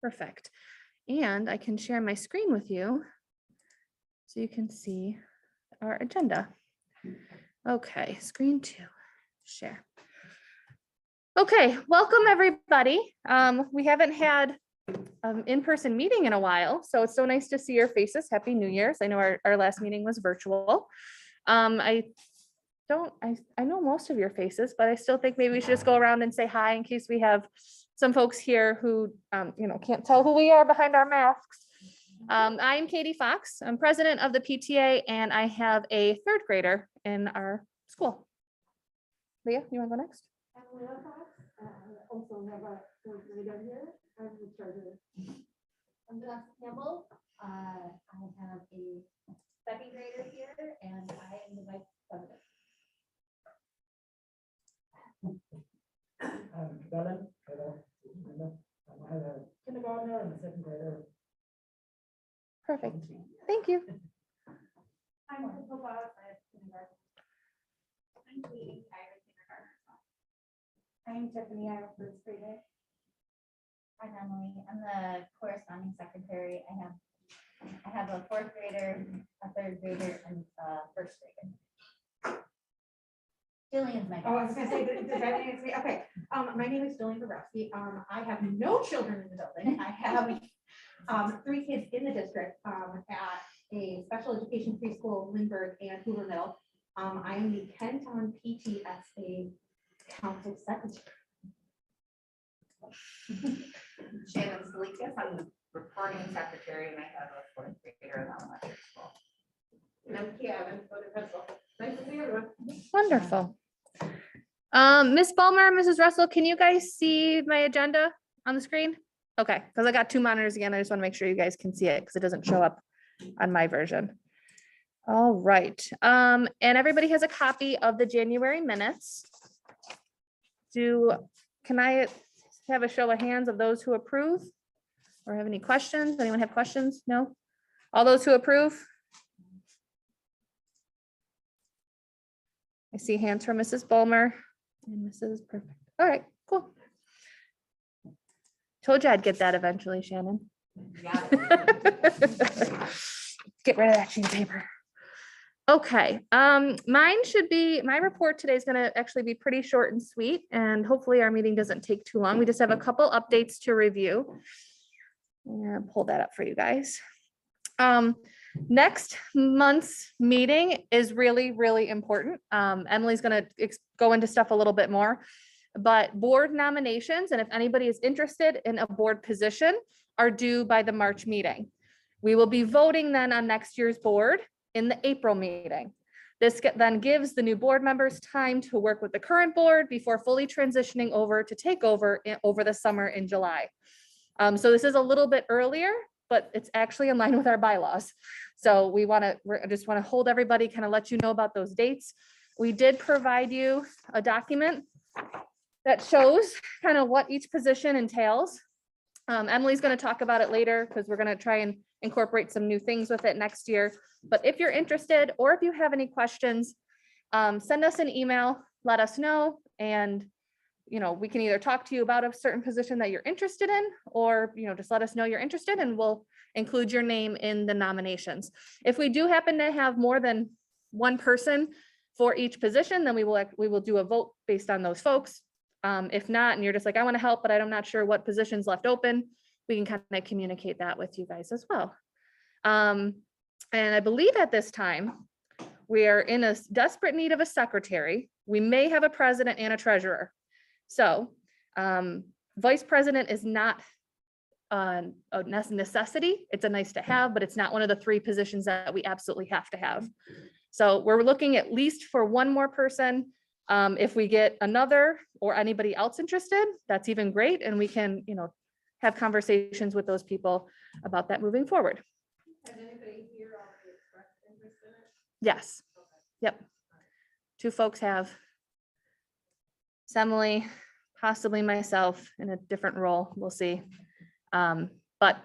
Perfect. And I can share my screen with you so you can see our agenda. Okay, screen 2, share. Okay, welcome everybody. We haven't had an in-person meeting in a while, so it's so nice to see your faces. Happy New Year's. I know our last meeting was virtual. I know most of your faces, but I still think maybe we should just go around and say hi in case we have some folks here who can't tell who we are behind our masks. I'm Katie Fox. I'm president of the PTA, and I have a 3rd grader in our school. Leah, you want to go next? I'm Leah Fox. Also have a 3rd grader here. I'm the treasurer. I'm Vanessa Campbell. I have a 2nd grader here, and I am the vice president. I'm Belen. I have a kindergartner and a 2nd grader. Perfect. Thank you. I'm Nicole Boss. I have kindergarten. I'm Katie. I have a kindergartner. I'm Tiffany. I have a 1st grader. I'm Emily. I'm the corresponding secretary. I have a 4th grader, a 3rd grader, and a 1st grader. Jillian's my. Oh, I was gonna say, does that mean it's me? Okay, my name is Jillian Borowski. I have no children in the building. I have 3 kids in the district at a special education preschool, Lindbergh and Hoover Middle. I am the Kenton PTA council secretary. Shannon Salikas, I'm the recording secretary, and I have a 4th grader in elementary school. And I'm Kevin, photo principal. Nice to see everyone. Wonderful. Ms. Ballmer, Mrs. Russell, can you guys see my agenda on the screen? Okay, because I got 2 monitors again. I just want to make sure you guys can see it because it doesn't show up on my version. All right. And everybody has a copy of the January minutes. Can I have a show of hands of those who approve or have any questions? Anyone have questions? No? All those who approve? I see hands from Mrs. Bulmer and Mrs. Perfect. All right, cool. Told you I'd get that eventually, Shannon. Yeah. Get rid of that sheet of paper. Okay, my report today is gonna actually be pretty short and sweet, and hopefully our meeting doesn't take too long. We just have a couple updates to review. I'm gonna pull that up for you guys. Next month's meeting is really, really important. Emily's gonna go into stuff a little bit more, but board nominations, and if anybody is interested in a board position, are due by the March meeting. We will be voting then on next year's board in the April meeting. This then gives the new board members time to work with the current board before fully transitioning over to take over the summer in July. So this is a little bit earlier, but it's actually in line with our bylaws. So we just want to hold everybody, kind of let you know about those dates. We did provide you a document that shows kind of what each position entails. Emily's going to talk about it later because we're going to try and incorporate some new things with it next year. But if you're interested, or if you have any questions, send us an email, let us know, and we can either talk to you about a certain position that you're interested in, or just let us know you're interested and we'll include your name in the nominations. If we do happen to have more than 1 person for each position, then we will do a vote based on those folks. If not, and you're just like, I want to help, but I'm not sure what positions left open, we can kind of communicate that with you guys as well. And I believe at this time, we are in a desperate need of a secretary. We may have a president and a treasurer. So vice president is not a necessity. It's a nice to have, but it's not one of the 3 positions that we absolutely have to have. So we're looking at least for 1 more person. If we get another or anybody else interested, that's even great. And we can, have conversations with those people about that moving forward. Has anybody here already expressed interest in it? Yes. Yep. 2 folks have. It's Emily, possibly myself in a different role. We'll see. But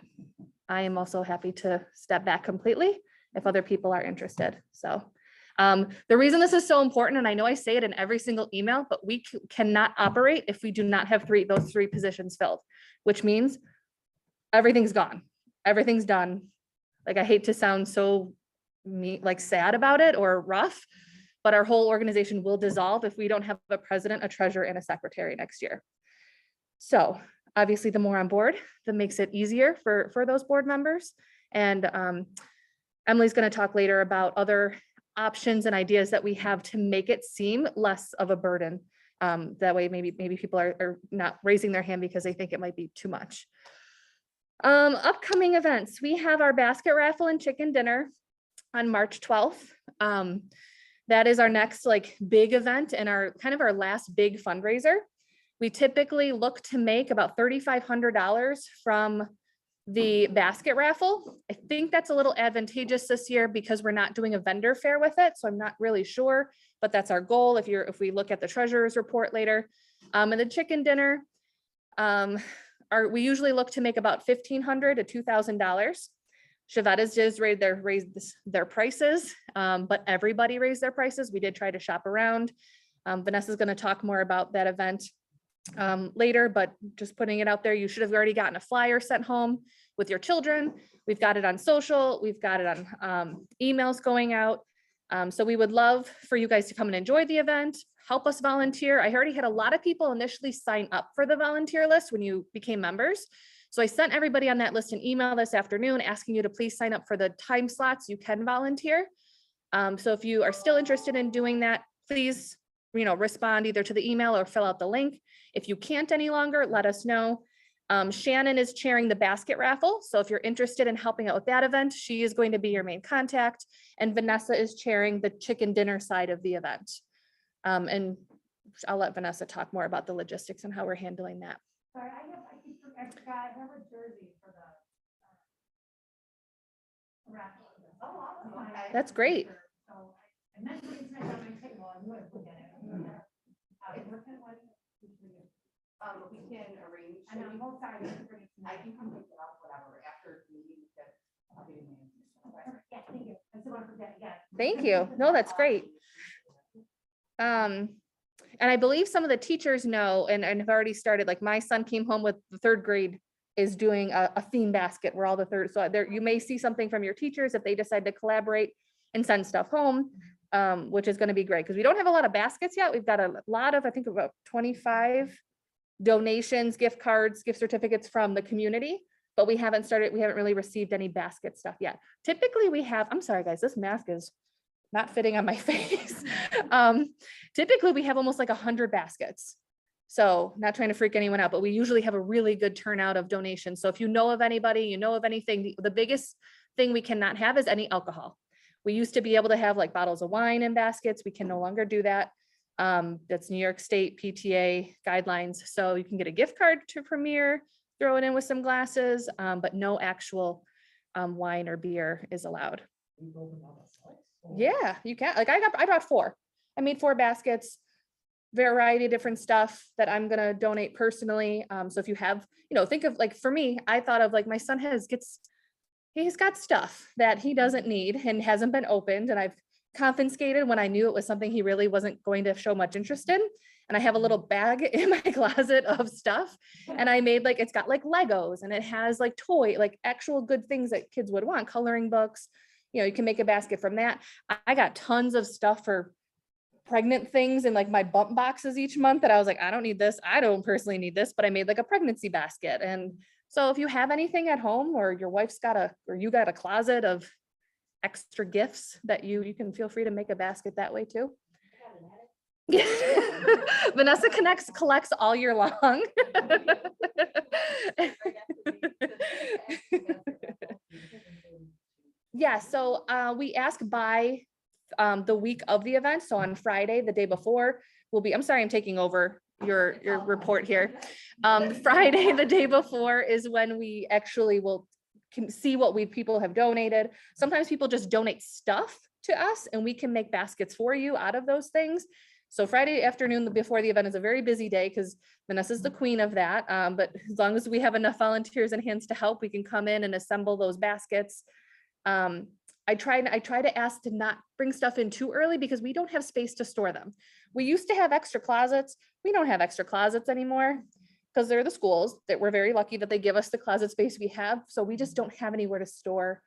I am also happy to step back completely if other people are interested. So the reason this is so important, and I know I say it in every single email, but we cannot operate if we do not have those three positions filled, which means everything's gone. Everything's done. Like, I hate to sound so like sad about it or rough, but our whole organization will dissolve if we don't have a president, a treasurer, and a secretary next year. So obviously the more on board, that makes it easier for those board members. And Emily's going to talk later about other options and ideas that we have to make it seem less of a burden. That way, maybe people are not raising their hand because they think it might be too much. Upcoming events, we have our basket raffle and chicken dinner on March 12th. That is our next like big event and our kind of our last big fundraiser. We typically look to make about $3,500 from the basket raffle. I think that's a little advantageous this year because we're not doing a vendor fair with it. So I'm not really sure, but that's our goal. If we look at the treasurer's report later, and the chicken dinner, we usually look to make about $1,500 to $2,000. Chevetta's just raised their prices, but everybody raised their prices. We did try to shop around. Vanessa's going to talk more about that event later, but just putting it out there, you should have already gotten a flyer sent home with your children. We've got it on social, we've got it on emails going out. So we would love for you guys to come and enjoy the event, help us volunteer. I already had a lot of people initially sign up for the volunteer list when you became members. So I sent everybody on that list an email this afternoon asking you to please sign up for the time slots you can volunteer. So if you are still interested in doing that, please, respond either to the email or fill out the link. If you can't any longer, let us know. Shannon is chairing the basket raffle. So if you're interested in helping out with that event, she is going to be your main contact. And Vanessa is chairing the chicken dinner side of the event. And I'll let Vanessa talk more about the logistics and how we're handling that. Sorry, I forgot, I have a jersey for the raffle. Oh, awesome. That's great. So I meant to put it on my table, I would have forget it. We can arrange. And I'm both sides. I can come pick it up, whatever, after the meeting. I'll be in Yeah, thank you. I still want to forget again. Thank you. No, that's great. And I believe some of the teachers know and have already started, like my son came home with the third grade is doing a theme basket where all the third, so there you may see something from your teachers if they decide to collaborate and send stuff home, which is going to be great because we don't have a lot of baskets yet. We've got a lot of, I think about 25 donations, gift cards, gift certificates from the community, but we haven't really received any basket stuff yet. Typically we have, I'm sorry guys, this mask is not fitting on my face. Typically we have almost like 100 baskets. So not trying to freak anyone out, but we usually have a really good turnout of donations. So if you know of anybody, you know of anything, the biggest thing we cannot have is any alcohol. We used to be able to have like bottles of wine in baskets. We can no longer do that. That's New York State PTA guidelines. So you can get a gift card to Premier, throw it in with some glasses, but no actual wine or beer is allowed. Yeah, you can. Like I brought 4. I made 4 baskets, variety of different stuff that I'm gonna donate personally. So if you have, think of like for me, I thought of like my son he's got stuff that he doesn't need and hasn't been opened, and I've confiscated when I knew it was something he really wasn't going to show much interest in. And I have a little bag in my closet of stuff, and I made like, it's got like Legos and it has like like actual good things that kids would want, coloring books. You can make a basket from that. I got tons of stuff for pregnant things in like my bump boxes each month that I was like, I don't need this. I don't personally need this, but I made like a pregnancy basket. And so if you have anything at home or your wife's or you got a closet of extra gifts that you can feel free to make a basket that way too. Vanessa collects all year long. Yeah, so we ask by the week of the event. So on Friday, the day before, I'm sorry, I'm taking over your report here. Friday, the day before, is when we actually can see what people have donated. Sometimes people just donate stuff to us and we can make baskets for you out of those things. So Friday afternoon before the event is a very busy day because Vanessa's the queen of that. But as long as we have enough volunteers and hands to help, we can come in and assemble those baskets. I try to ask to not bring stuff in too early because we don't have space to store them. We used to have extra closets. We don't have extra closets anymore. because they're the schools that we're very lucky that they give us the closet space we have. So we just don't have anywhere to store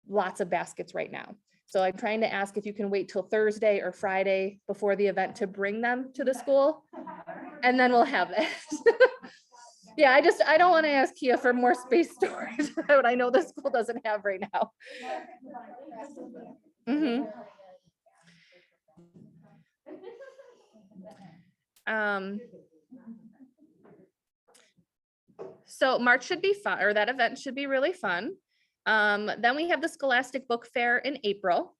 lots of baskets right now. So I'm trying to ask if you can wait till Thursday or Friday before the event to bring them to the school. And then we'll have it. Yeah, I don't want to ask Kia for more space storage, but I know the school doesn't have right now. Mhm. So March should be fun, or that event should be really fun. Then we have the Scholastic Book Fair in April.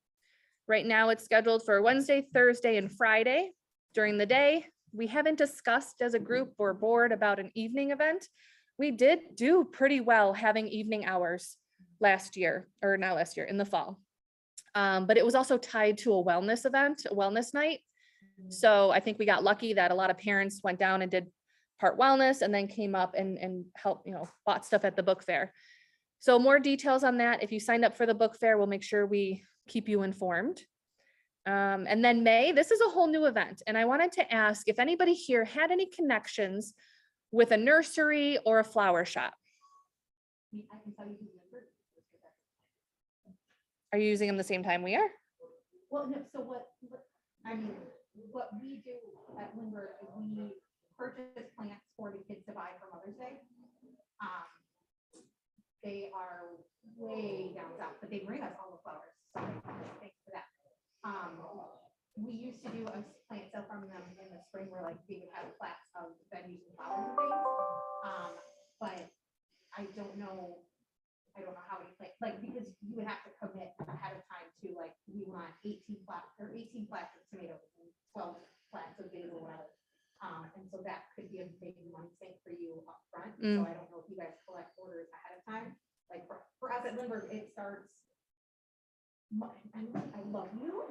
Right now it's scheduled for Wednesday, Thursday, and Friday during the day. We haven't discussed as a group or board about an evening event. We did do pretty well having evening hours last year, or not last year, in the fall. But it was also tied to a wellness event, a wellness night. So I think we got lucky that a lot of parents went down and did part wellness and then came up and helped, bought stuff at the book fair. So more details on that. If you signed up for the book fair, we'll make sure we keep you informed. And then May, this is a whole new event. And I wanted to ask if anybody here had any connections with a nursery or a flower shop. I can tell you who Lindbergh is. Are you using them the same time we are? Well, no, so what we do at Lindbergh is we purchase plants for the kids to buy for Mother's Day. They are way down south, but they bring us all the flowers. So thanks for that. We used to do a plant sale from them in the spring where like they would have flats of venues and flowers and things. But I don't know how many plants, like, because you would have to commit ahead of time to like, we want 18 flats of tomatoes and 12 flats of basil, whatever. And so that could be a big money sink for you up front. So I don't know if you guys collect orders ahead of time. Like for us at Lindbergh, it starts. I love you.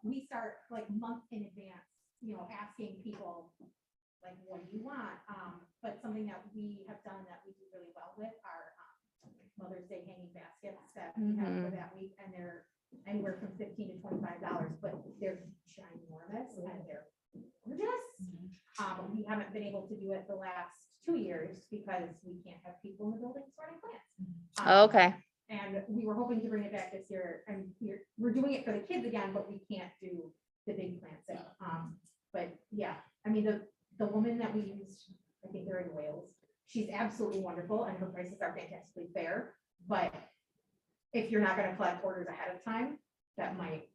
We start like months in advance, asking people like, what do you want? But something that we have done that we do really well with are Mother's Day hanging baskets that we have for that week, and they're anywhere from $15 to $25, but they're ginormous and they're gorgeous. We haven't been able to do it the last 2 years because we can't have people in the building sorting plants. Okay. And we were hoping to bring it back this year, and we're doing it for the kids again, but we can't do the big plant sale. But yeah, I mean, the woman that we used, I think they're in Wales, she's absolutely wonderful and her prices are fantastically fair. But if you're not going to collect orders ahead of time, that might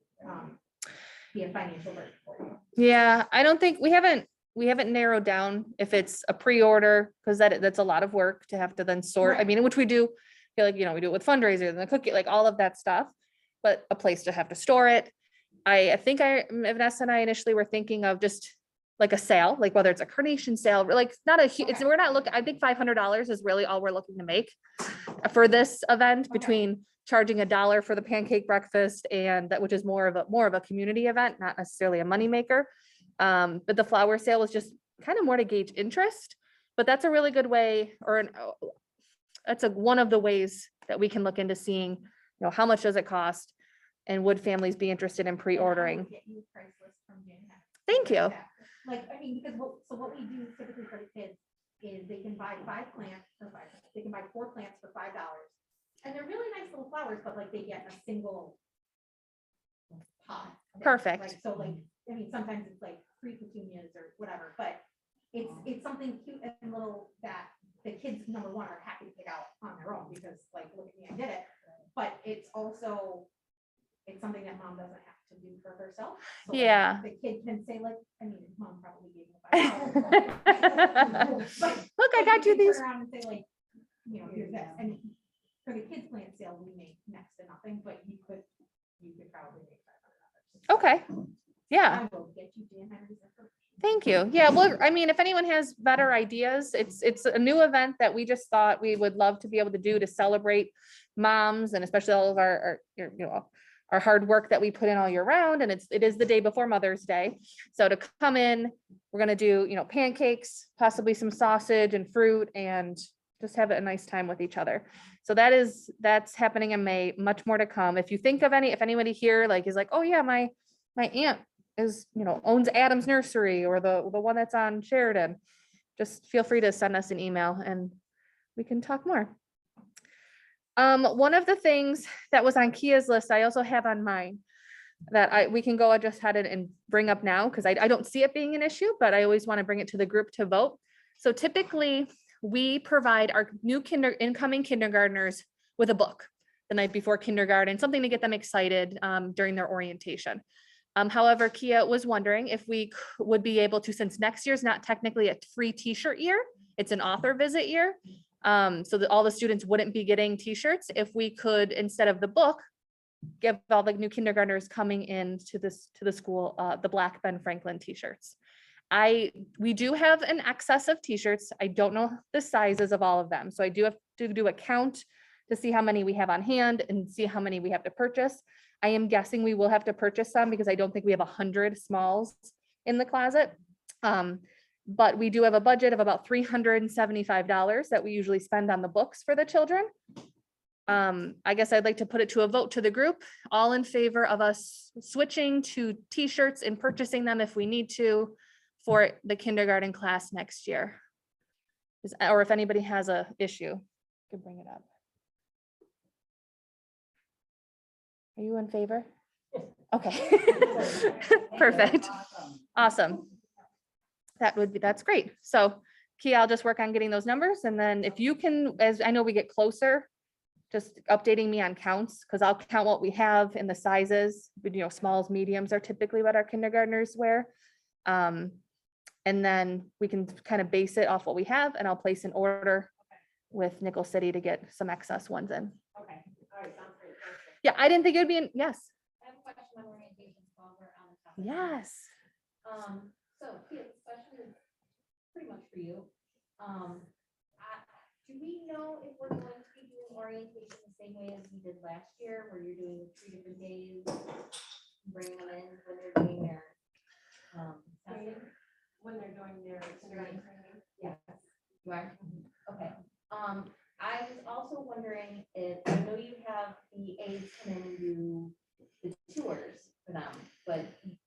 be a financial burden for you. Yeah, I don't think we haven't narrowed down if it's a pre-order, because that's a lot of work to have to then sort. I Right. mean, which we do, feel like, we do it with fundraisers and the cookie, like all of that stuff, but a place to have to store it. I think Vanessa and I initially were thinking of just like a sale, like whether it's a carnation sale, like not a, it's, we're not looking, I think $500 is really all we're looking to make for this event, between charging $1 for the pancake breakfast and that, which is more of a community event, not necessarily a moneymaker. But the flower sale was just kind of more to gauge interest, but that's a really good way, or that's one of the ways that we can look into seeing, how much does it cost and would families be interested in pre-ordering? Thank you. Like, I mean, because what we do typically for the kids is they can buy 5 plants for $5. They can buy 4 plants for $5. And they're really nice little flowers, but like they get a single pot. Perfect. Like, so like, I mean, sometimes it's like 3 petunias or whatever, but it's something cute and little that the kids, number one, are happy to pick out on their own because like, look at me, I did it. But it's something that mom doesn't have to do for herself. So, like, Yeah. the kid can say like, I mean, mom probably gave me $5. Look, I got you these. Turn around and say like, here's this. And for the kids plant sale, we make next to nothing, but you could probably make $500. Okay. Yeah. I will get you Dan Henry's information. Thank you. Yeah, well, I mean, if anyone has better ideas, it's a new event that we just thought we would love to be able to do to celebrate moms, and especially all of our hard work that we put in all year round. And it is the day before Mother's Day. So to come in, we're going to do, pancakes, possibly some sausage and fruit, and just have a nice time with each other. So that's happening in May. Much more to come. If you think of if anybody here is like, oh yeah, my aunt is, owns Adams Nursery or the one that's on Sheridan, just feel free to send us an email and we can talk more. One of the things that was on Kia's list, I also have on mine that we can go just ahead and bring up now, because I don't see it being an issue, but I always want to bring it to the group to vote. So typically we provide our new incoming kindergartners with a book the night before kindergarten, something to get them excited during their orientation. However, Kia was wondering if we would be able to, since next year's not technically a free t-shirt year, it's an author visit year. So that all the students wouldn't be getting t-shirts, if we could, instead of the book, give all the new kindergartners coming in to the school, the black Ben Franklin t-shirts. We do have an excess of t-shirts. I don't know the sizes of all of them. So I do have to do a count to see how many we have on hand and see how many we have to purchase. I am guessing we will have to purchase some because I don't think we have 100 smalls in the closet. But we do have a budget of about $375 that we usually spend on the books for the children. I guess I'd like to put it to a vote to the group, all in favor of us switching to t-shirts and purchasing them if we need to for the kindergarten class next year. Or if anybody has a issue, could bring it up. Are you in favor? Okay. Perfect. Awesome. That's great. So Kia, I'll just work on getting those numbers. And then if you can, as I know we get closer, just updating me on counts, because I'll count what we have in the sizes, smalls, mediums are typically what our kindergartners wear. And then we can kind of base it off what we have, and I'll place an order with Nickel City to get some excess ones in. Okay, all right, sounds great. Thanks. Yeah, I didn't think it would be, yes. I have a question on orientation while we're on the topic. Yes. So Kia, this question is pretty much for you. Do we know if we're going to be doing orientation the same way as we did last year, where you're doing 3 different days, bring them in when they're doing their testing? When they're doing their kindergarten training. Yes, you are? Okay. I was also wondering if, I know you have the aides come in and do the tours for them, but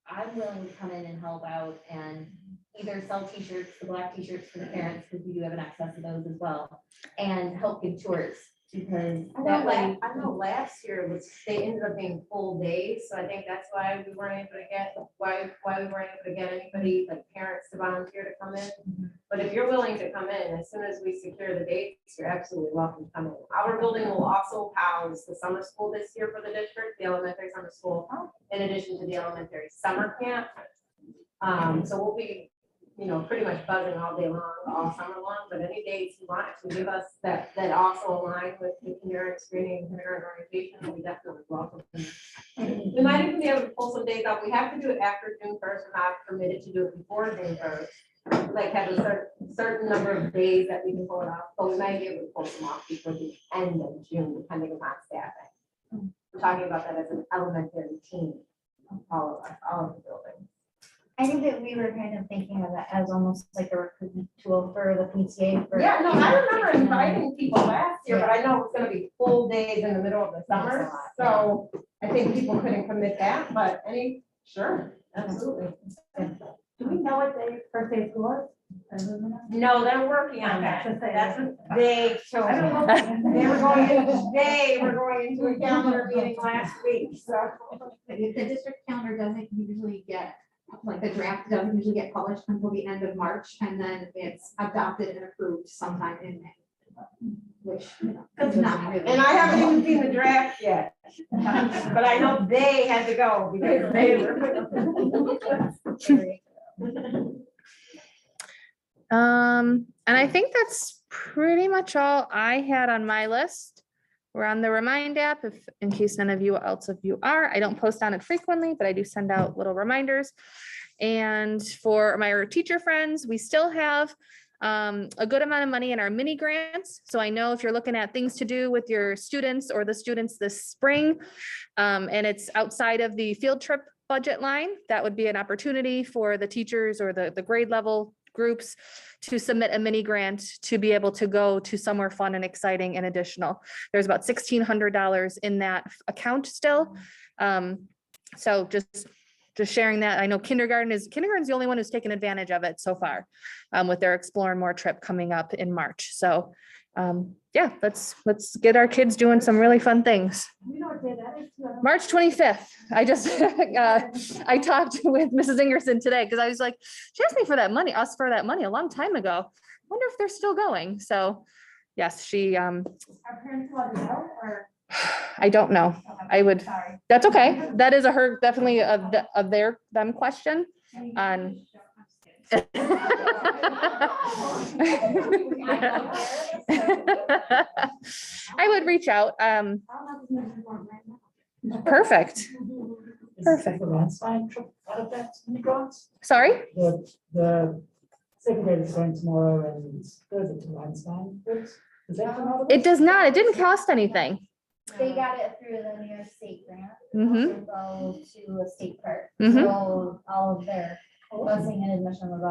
I'm willing to come in and help out and either sell t-shirts, the black t-shirts for the parents, because we do have an excess of those as well, and help give tours, because that way. I know last year they ended up being full days, so I think that's why we weren't able to get, why we weren't able to get anybody, like parents, to volunteer to come in. But if you're willing to come in, as soon as we secure the dates, you're absolutely welcome to come in. Our building will also house the summer school this year for the district, the elementary summer school, in addition to the elementary summer camp. So we'll be, pretty much buzzing all day long, all summer long, but any dates you want to give us that also align with the kindergarten screening and kindergarten orientation, we definitely welcome them. We might even be able to pull some days out. We have to do it after June 1st. We're not permitted to do it before June 1st. Like have a certain number of days that we can pull it off, but we might be able to pull some off before the end of June, depending upon staffing. We're talking about that as an elementary team, all of us, all of the buildings. I think that we were kind of thinking of it as almost like a recruitment tool for the PTA. Yeah, no, I remember inviting people last year, but I know it's gonna be full days in the middle of the summer, so I think people couldn't commit that, but sure, absolutely. Do we know what day first day of school is? No, they're working on that. That's what they chose. I don't know. They were going into a calendar meeting last week, so. The district calendar doesn't usually get, like the draft doesn't usually get published until the end of March, and then it's adopted and approved sometime in May. Which, is not really. And I haven't even seen the draft yet, but I know they had to go because they were. And I think that's pretty much all I had on my list. We're on the Remind app, if in case none of you else of you are. I don't post on it frequently, but I do send out little reminders. And for my teacher friends, we still have a good amount of money in our mini grants. So I know if you're looking at things to do with your students or the students this spring, and it's outside of the field trip budget line, that would be an opportunity for the teachers or the grade level groups to submit a mini grant to be able to go to somewhere fun and exciting and additional. There's about $1,600 in that account still. So just just sharing that. I know kindergarten's the only one who's taken advantage of it so far, with their Explore and More trip coming up in March. So, yeah, let's get our kids doing some really fun things. You know what day that is? too? I don't- March 25th. I just, I talked with Mrs. Ingerson today because I was like, she asked me for that money, us for that money a long time ago. Wonder if they're still going. So yes, she, Our parents let it out or? I don't know. I would, Sorry. that's okay. That is definitely them question on. I would reach out. I'll have this message for 'em right now. Perfect. Is Perfect. The Lansdowne trip out of that, any grants? Sorry? The second grade is going tomorrow and Thursday to Lansdowne. Does that come out of It does not. It didn't cost anything. They got it through the New York State grant. Mhm. To go to a state park. Mhm. So all of their busing and admission was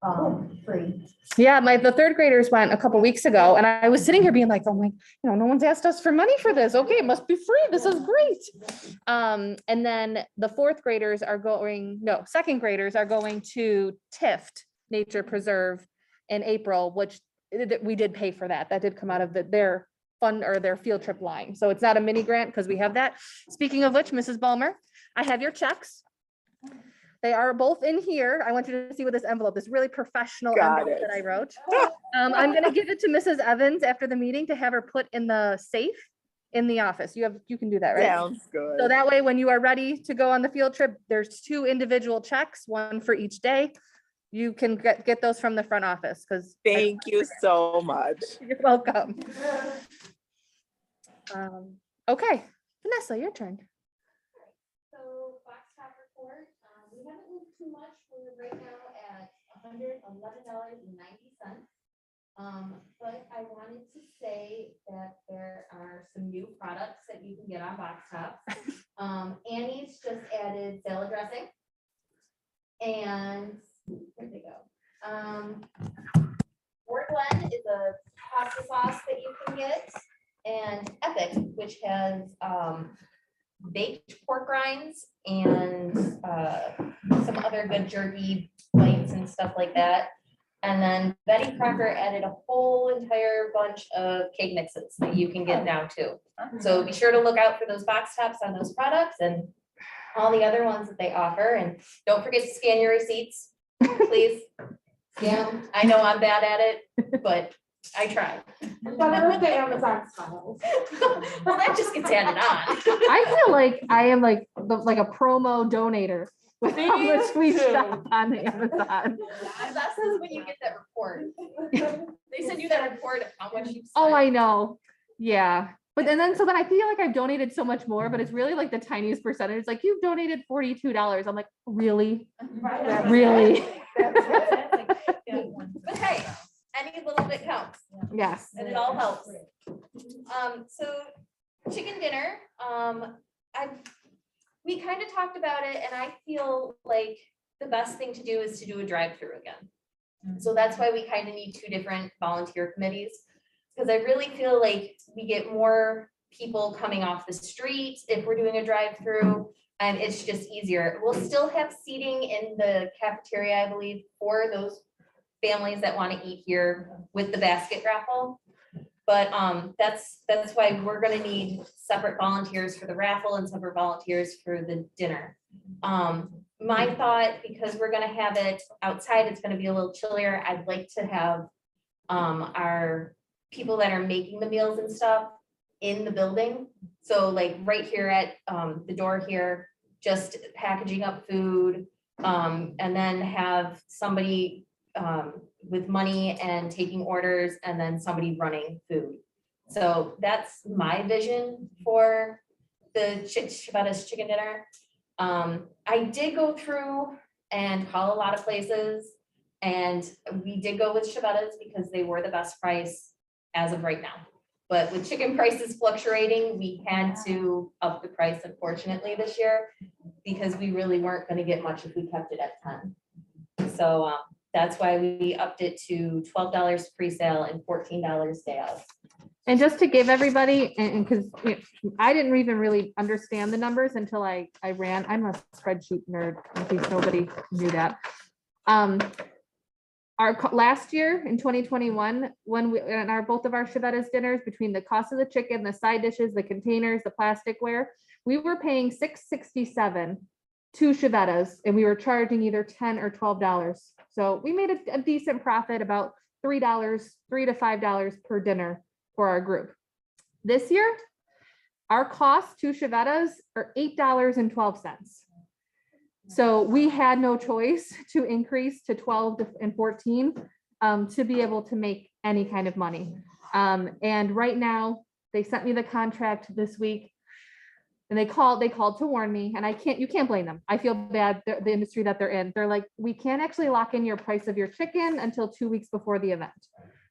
all free. Yeah, the third graders went a couple weeks ago and I was sitting here being like, oh my, no one's asked us for money for this. Okay, it must be free. This is great. And then the second graders are going to Tift Nature Preserve in April, which we did pay for that. That did come out of their fund or their field trip line. So it's not a mini grant because we have that. Speaking of which, Mrs. Ballmer, I have your checks. They are both in here. I want you to see what this really professional envelope that I wrote. I'm gonna give it to Mrs. Evans after the meeting to have her put in the safe in the office. You can do that, right? Sounds So good. that way, when you are ready to go on the field trip, there's 2 individual checks, one for each day. You can get those from the front office because. Thank you so much. You're welcome. Okay, Vanessa, your turn. So box top report, we haven't moved too much. We're right now at $111.90. But I wanted to say that there are some new products that you can get on box tops. Annie's just added salad dressing. And where'd they go? Word Blend is a pasta sauce that you can get. And Epic, which has baked pork rinds and some other good jerky bites and stuff like that. And then Betty Crocker added a whole entire bunch of cake mixes that you can get now too. So be sure to look out for those box tops on those products and all the other ones that they offer. And don't forget to scan your receipts, please. Yeah, I know I'm bad at it, but I try. Better the Amazon smiles. Well, that just gets added on. I feel like I am like a promo donator with how much we shop on Amazon. The best is when you get that report. They send you that report of how much you. Oh, I know. Yeah. But then I feel like I've donated so much more, but it's really like the tiniest percentage. It's like you've donated $42. I'm like, really? Really? But hey, any little bit counts Yes. and it all helps. So chicken dinner, we kind of talked about it and I feel like the best thing to do is to do a drive-through again. So that's why we kind of need 2 different volunteer committees. Because I really feel like we get more people coming off the street if we're doing a drive-through and it's just easier. We'll still have seating in the cafeteria, I believe, for those families that want to eat here with the basket raffle. But that's why we're gonna need separate volunteers for the raffle and separate volunteers for the dinner. My thought, because we're gonna have it outside, it's gonna be a little chillier. I'd like to have our people that are making the meals and stuff in the building. So like right here at the door here, just packaging up food, and then have somebody with money and taking orders and then somebody running food. So that's my vision for the Chiavetta's chicken dinner. I did go through and call a lot of places and we did go with Chiavetta's because they were the best price as of right now. But with chicken prices fluctuating, we had to up the price unfortunately this year because we really weren't going to get much if we kept it at 10. So that's why we upped it to $12 pre-sale and $14 sales. And just to give everybody, and because I didn't even really understand the numbers until I ran, I'm a spreadsheet nerd, in case nobody knew that. Last year in 2021, when we, and both of our Chevettas dinners, between the cost of the chicken, the side dishes, the containers, the plasticware, we were paying $6.67 2 Chevettas, and we were charging either $10 or $12. So we made a decent profit, about $3 to $5 per dinner for our group. This year, our cost 2 Chevettas are $8.12. So we had no choice to increase to 12 and 14 to be able to make any kind of money. And right now, they sent me the contract this week. And they called to warn me, and you can't blame them. I feel bad, the industry that they're in. They're like, we can't actually lock in your price of your chicken until 2 weeks before the event.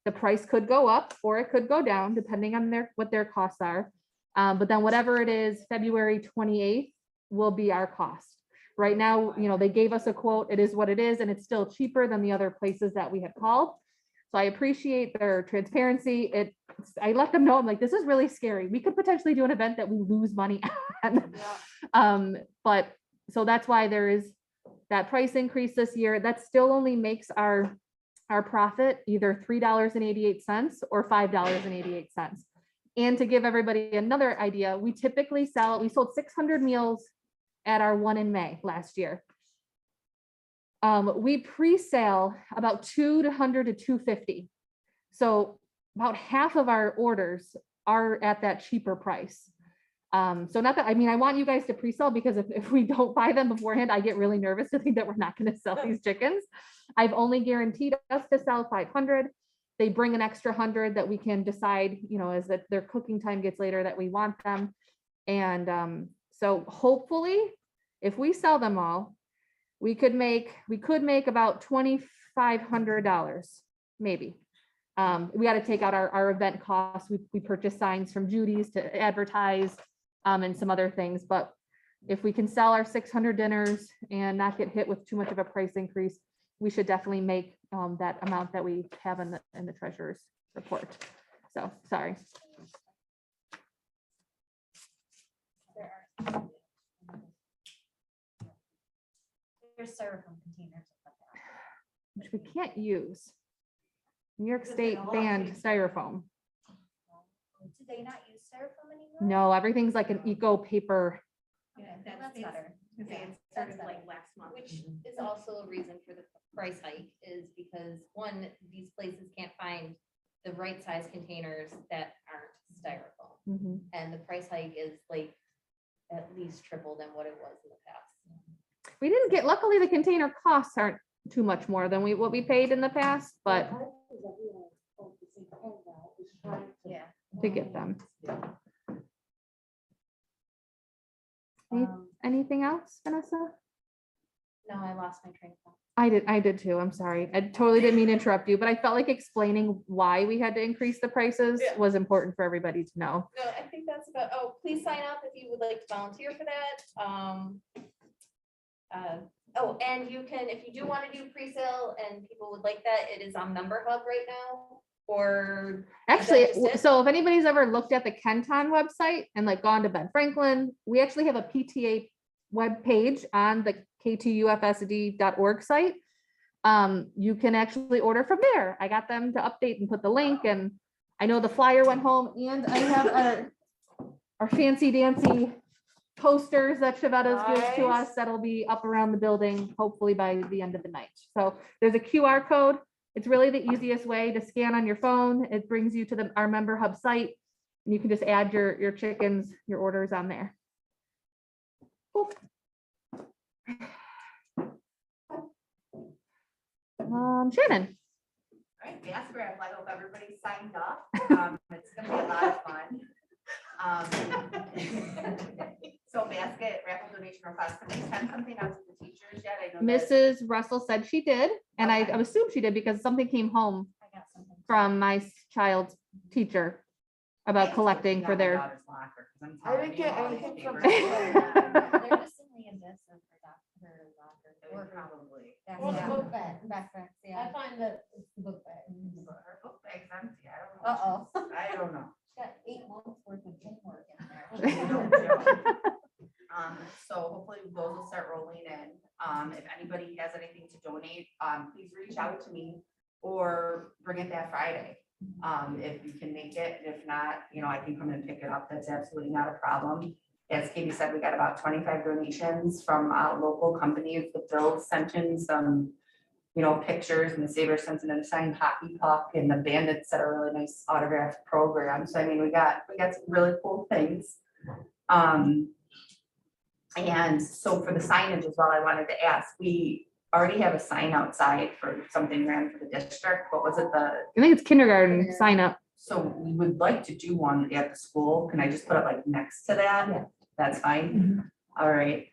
The price could go up or it could go down depending on what their costs are. But then whatever it is, February 28th will be our cost. Right now, they gave us a quote. It is what it is, and it's still cheaper than the other places that we had called. So I appreciate their transparency. I let them know, I'm like, this is really scary. We could potentially do an event that we lose money on. But so that's why there is that price increase this year. That still only makes our profit either $3.88 or $5.88. And to give everybody another idea, we sold 600 meals at our one in May last year. We pre-sale about 200 to 250. So about half of our orders are at that cheaper price. So not that, I want you guys to pre-sell, because if we don't buy them beforehand, I get really nervous to think that we're not going to sell these chickens. I've only guaranteed us to sell 500. They bring an extra 100 that we can decide, as that their cooking time gets later, that we want them. And so hopefully, if we sell them all, we could make about $2,500, maybe. We got to take out our event costs. We purchased signs from Judy's to advertise, and some other things. But if we can sell our 600 dinners and not get hit with too much of a price increase, we should definitely make that amount that we have in the treasurer's report. So sorry. There's styrofoam containers. Which we can't use. New York Because State they don't banned want to. styrofoam. Do they not use styrofoam anymore? No, everything's like an eco paper. Yeah, Well, that's it's- better. It Yeah, started that's like better. last month. Which is also a reason for the price hike, is because one, these places can't find the right size containers that aren't styrofoam. Mhm. And the price hike is like at least triple than what it was in the past. We didn't get, luckily the container costs aren't too much more than what we paid in the past, but Yeah. to get them. Anything else, Vanessa? No, I lost my train of thought. I did too. I'm sorry. I totally didn't mean to interrupt you, but I felt like explaining why we had to increase the prices Yeah. was important for everybody to know. No, I think that's about, please sign up if you would like to volunteer for that. And you can, if you do want to do pre-sale and people would like that, it is on Member Hub right now, or. Actually, just it? so if anybody's ever looked at the Kenton website and like gone to Ben Franklin, we actually have a PTA webpage on the ktufsd.org site. You can actually order from there. I got them to update and put the link, and I know the flyer went home, and I have our fancy dancy posters that Chevettas gives to us that'll be up around the building, hopefully by the end of the night. So there's a QR code. It's really the easiest way to scan on your phone. It brings you to our Member Hub site, and you can just add your chickens, your orders on there. Cool. Shannon. All right, Mass Raffle, I hope everybody signed up. It's gonna be a lot of fun. So basket raffle donation request, can we send something out to the teachers yet? I know that- Mrs. Russell said she did, and I Okay. assumed she did because something came home I got something. from my child's teacher about collecting for their. I didn't get anything from They're just in the abyss of her locker. Or Probably. Well, the book bag, backpacks, yeah. I find that it's the book bag. Her book bag's empty, I don't know. Uh-oh. I don't know. has anything to donate, please reach out to me or bring it that Friday. If you can make it, if not, I can come and pick it up. That's absolutely not a problem. As Katie said, we got about 25 donations from local companies. The Bills sent in some, pictures, and the Sabres sent in a signed hockey puck, and the Bandits set a really nice autograph program. So I mean, we got some really cool things. And so for the signage as well, I wanted to ask, we already have a sign outside for something ran for the district. What was it? I think it's kindergarten sign up. So we would like to do one at the school. Can I just put it like next to that? Yeah. That's fine. All right.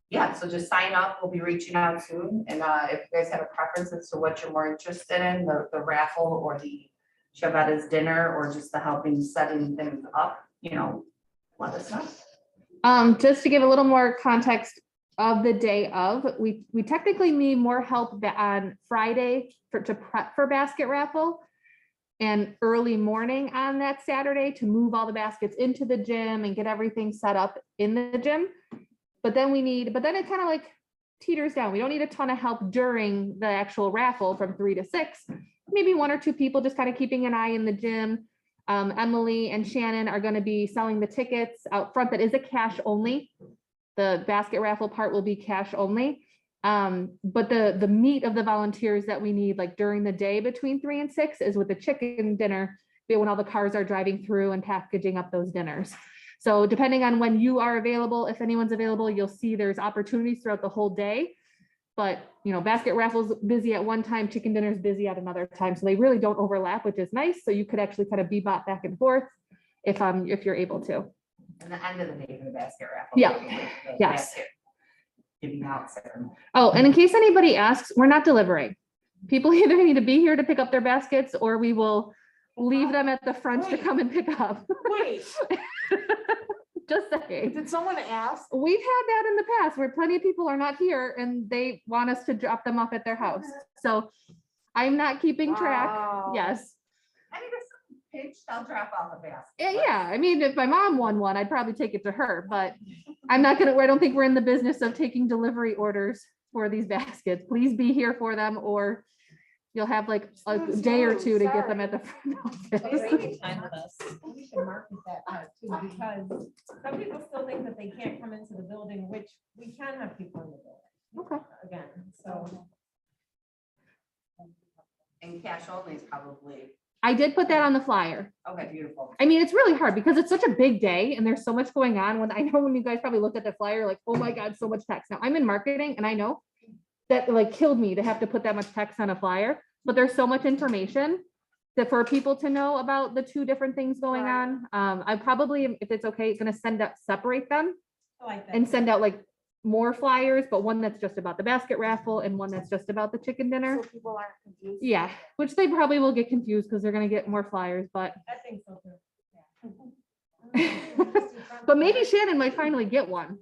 Yeah, so just sign up. We'll be reaching out soon. And if you guys have a preference as to what you're more interested in, the raffle or the Chevetta's dinner, or just the helping setting things up, let us know. Just to give a little more context of the day of, we technically need more help on Friday to prep for basket raffle, and early morning on that Saturday to move all the baskets into the gym and get everything set up in the gym. But then it kind of like teeters down. We don't need a ton of help during the actual raffle from 3 to 6. Maybe 1 or 2 people just kind of keeping an eye in the gym. Emily and Shannon are going to be selling the tickets out front. That is a cash only. The basket raffle part will be cash only. But the meat of the volunteers that we need, like during the day between 3 and 6, is with the chicken dinner, when all the cars are driving through and packaging up those dinners. So depending on when you are available, if anyone's available, you'll see there's opportunities throughout the whole day. But basket raffle's busy at one time, chicken dinner's busy at another time. So they really don't overlap, which is nice. So you could actually kind of bebop back and forth if you're able to. And the end of the day for the basket raffle. Yeah. the Yes. basket Giving out ceremony. Oh, and in case anybody asks, we're not delivering. People either need to be here to pick up their baskets, or we will leave them at the front to come and pick up. Wait, Just saying. did someone ask? We've had that in the past where plenty of people are not here and they want us to drop them off at their house. So I'm not keeping track. Wow. Yes. I mean, if someone pitched, I'll drop off a basket. Yeah. I mean, if my mom won one, I'd probably take it to her, but I don't think we're in the business of taking delivery orders for these baskets. Please be here for them, or you'll have like a day or two to get them at the front office. Time with us. We should market that out too, because some people still think that they can't come into the building, which we can have people in the building. Okay. Again, so. And cash only is probably, I did put that on the flyer. okay, beautiful. I mean, it's really hard because it's such a big day and there's so much going on. When you guys probably looked at the flyer, like, oh my God, so much text. Now I'm in marketing and I know that like killed me to have to put that much text on a flyer, but there's so much information that for people to know about the 2 different things going on. I probably, if it's okay, going to separate them I like that. and send out like more flyers, but one that's just about the basket raffle and one that's just about the chicken dinner. So people aren't confused. Yeah, which they probably will get confused because they're going to get more flyers, but I think so too. but maybe Shannon might finally get one.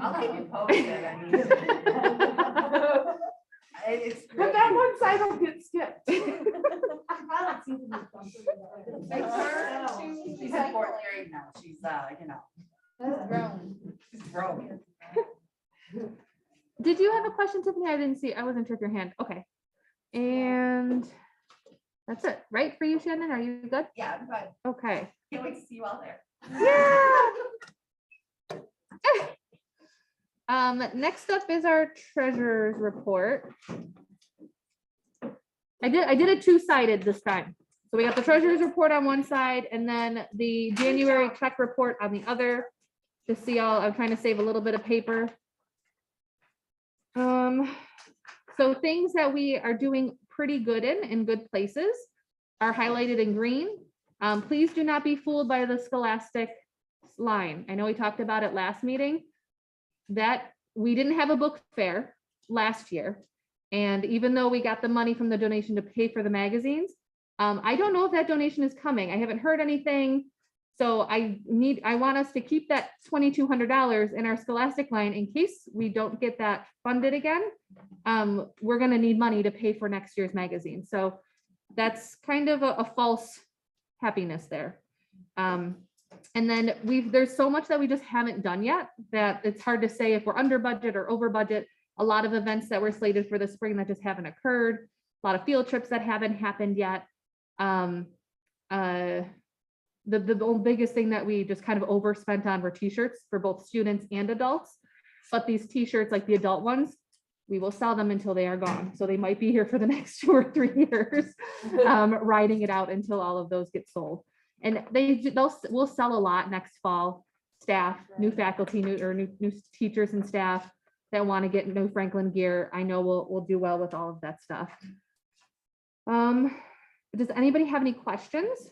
I'll keep you posted. I mean, it's But great. that one side will get skipped. She's in fourth grade now. She's, she's grown. Did you have a question, Tiffany? I didn't see, I wasn't sure if your hand. Okay. And that's it, right? For you, Shannon? Are you good? Yeah, I'm good. Okay. Can't wait to see you all there. Next up is our treasurer's report. I did a 2-sided this time. So we got the treasurer's report on one side and then the January check report on the other. To see all, I'm trying to save a little bit of paper. So things that we are doing pretty good in good places are highlighted in green. Please do not be fooled by the Scholastic line. I know we talked about it last meeting, that we didn't have a book fair last year. And even though we got the money from the donation to pay for the magazines, I don't know if that donation is coming. I haven't heard anything. So I want us to keep that $2,200 in our Scholastic line in case we don't get that funded again. We're going to need money to pay for next year's magazine. So that's kind of a false happiness there. And then there's so much that we just haven't done yet that it's hard to say if we're under budget or over budget. a lot of events that were slated for the spring that just haven't occurred, a lot of field trips that haven't happened yet. The biggest thing that we just kind of overspent on were t-shirts for both students and adults. But these t-shirts, like the adult ones, we will sell them until they are gone. So they might be here for the next 2 or 3 years, riding it out until all of those get sold. And we'll sell a lot next fall. Staff, new faculty, new teachers and staff that want to get new Franklin gear. I know we'll do well with all of that stuff. Does anybody have any questions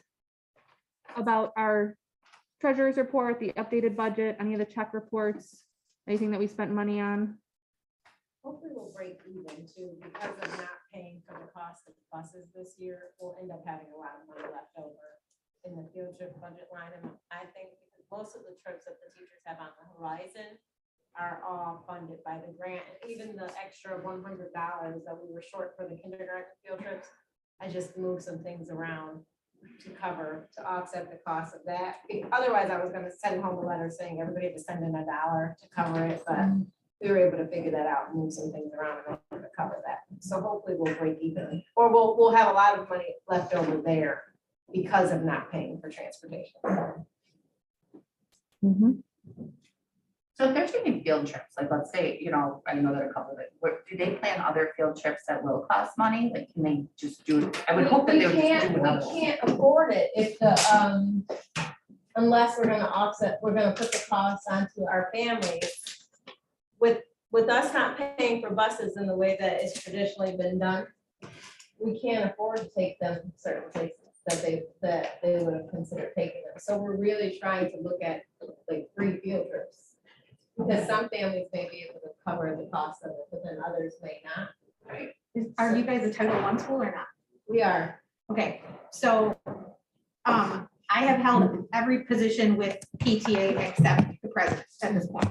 about our treasurer's report, the updated budget, any of the check reports, anything that we spent money on? Hopefully we'll break even too, because of not paying for the cost of buses this year. We'll end up having a lot of money left over in the field trip budget line. And I think because most of the trips that the teachers have on the horizon are all funded by the grant. And even the extra $100 that we were short for the kindergarten field trips, I just moved some things around to offset the cost of that. Otherwise, I was gonna send home a letter saying everybody had to send in $1 to cover it, but we were able to figure that out and move some things around in order to cover that. So hopefully we'll break even, or we'll have a lot of money left over there because of not paying for transportation. So if there's any field trips, like let's say, you know, I know that a couple of it, do they plan other field trips that will cost money? Like, can they just do, I would hope that they would just do another one. We can't afford it if the, unless we're gonna put the costs onto our families. With us not paying for buses in the way that it's traditionally been done, we can't afford to take them certain places that they would have considered taking them. So we're really trying to look at like free field trips. Because some families may be able to cover the cost of it, but then others may not. Are you guys a Title I school or not? We are. Okay, so I have held every position with PTA except the president at this point.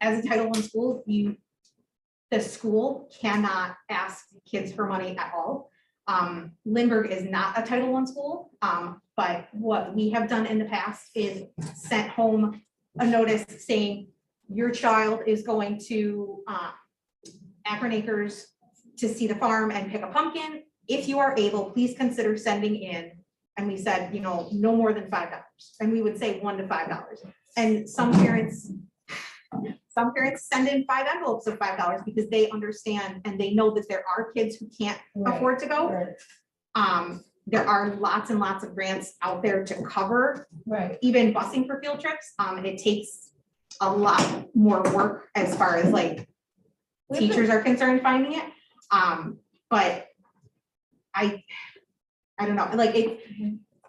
As a Title I school, the school cannot ask kids for money at all. Lindbergh is not a Title I school, but what we have done in the past is sent home a notice saying your child is going to Akron Acres to see the farm and pick a pumpkin. If you are able, please consider sending in. And we said, you know, no more than $5. And we would say $1 to $5. And some parents send in 5 envelopes of $5 because they understand and they know that there are kids who can't afford to go. There are lots and lots of grants out there to cover even busing for field trips. And it takes a lot more work as far as like teachers are concerned finding it. But I don't know, like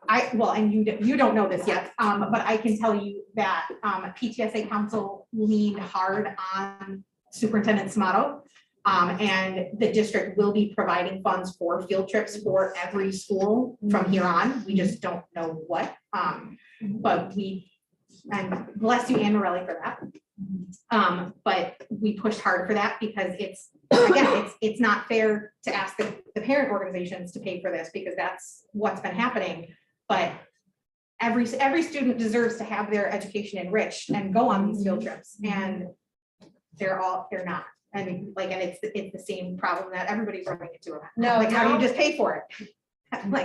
and you don't know this yet, but I can tell you that PTSA Council leaned hard on Superintendent Smato. And the district will be providing funds for field trips for every school from here on. We just don't know what, but and bless you, Anne Morelli, for that. But we pushed hard for that because it's not fair to ask the parent organizations to pay for this because that's what's been happening. But every student deserves to have their education enriched and go on these field trips, and they're not. And it's the same problem that everybody's running into. No, like how do you just pay for it? We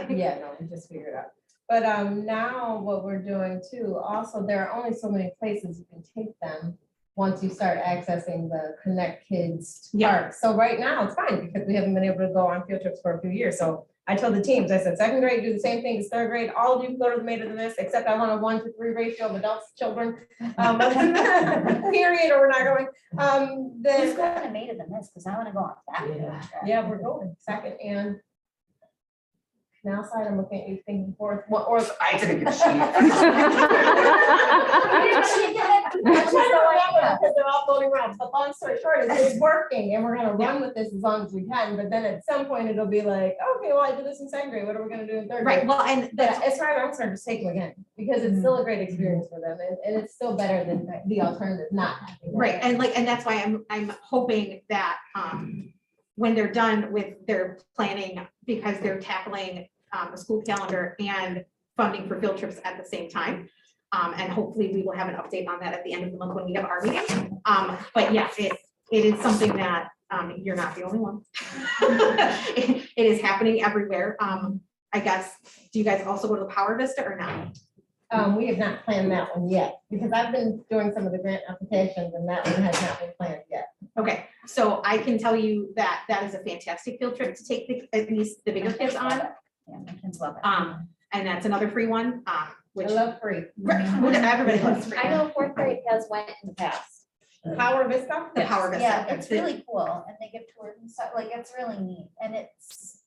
just figured it out. But now what we're doing too, also, there are only so many places you can take them once you start accessing the Connect Kids park. So right now it's fine because we haven't been able to go on field trips for a few years. So I told the teams, I said, 2nd grade, do the same thing as 3rd grade. All of you can go to the Made of the Miss, except I want a 1 to 3 ratio of adults, children. Period, or we're not going. Who's going to Made of the Miss? Because I want to go on that. Yeah, we're going 2nd and now side, I'm looking at you thinking 4th, or I didn't get a sheet. because they're all floating around. But long story short, it's working and we're gonna run with this as long as we can. But then at some point it'll be like, okay, well, I did this in 2nd grade. What are we gonna do in 3rd grade? Right. Well, and But as far as I'm concerned, just take them again because it's still a great experience for them and it's still better than the alternative not having. right. And that's why I'm hoping that when they're done with their planning, because they're tackling the school calendar and funding for field trips at the same time. And hopefully we will have an update on that at the end of the month when we have our meeting. But yeah, it is something that, you're not the only one. It is happening everywhere. I guess, do you guys also go to the Power Vista or not? We have not planned that one yet, because I've been doing some of the grant applications and that one has not been planned yet. Okay, so I can tell you that that is a fantastic field trip to take at least the bigger kids on. Yeah, my kids love it. And that's another free one, I which, love free. right, everybody loves free. I know fourth grade has went in the past. Power Vista? The Power Vista. Yeah, it's really cool, and they give tours and stuff, like, it's really neat, and it's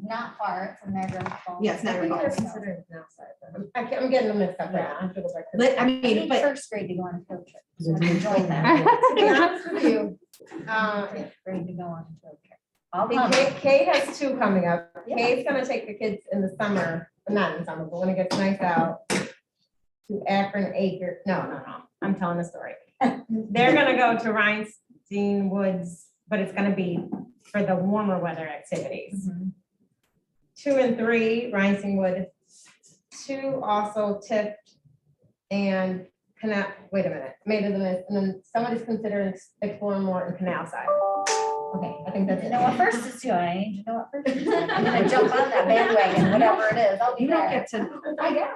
not far from their grandma. Yes, I never think they're know. considering it outside, but I'm getting them mixed up right now. I have to go back to But I I mean, need but first grade to go on a field trip. Is So it I'm being enjoying filmed? that. To be honest with you, Fifth grade to go on a field trip. I'll see, come. Kate has two coming up. Yeah. Kate's gonna take the kids in the summer, not in the summer, but when it gets nice out, to Akron Acre, no, I'm telling the story. They're gonna go to Rhinestein Woods, but it's gonna be for the warmer weather activities. 2 and 3, Rhinestein Wood. 2 also tipped and canal, wait a minute, made of the mist, and then somebody's considering exploring more in canal side. Okay, I think that's You it. know what first is doing, I need to know what first is doing. I'm gonna jump on that bandwagon, whatever it is, I'll be You don't there. get to, I get.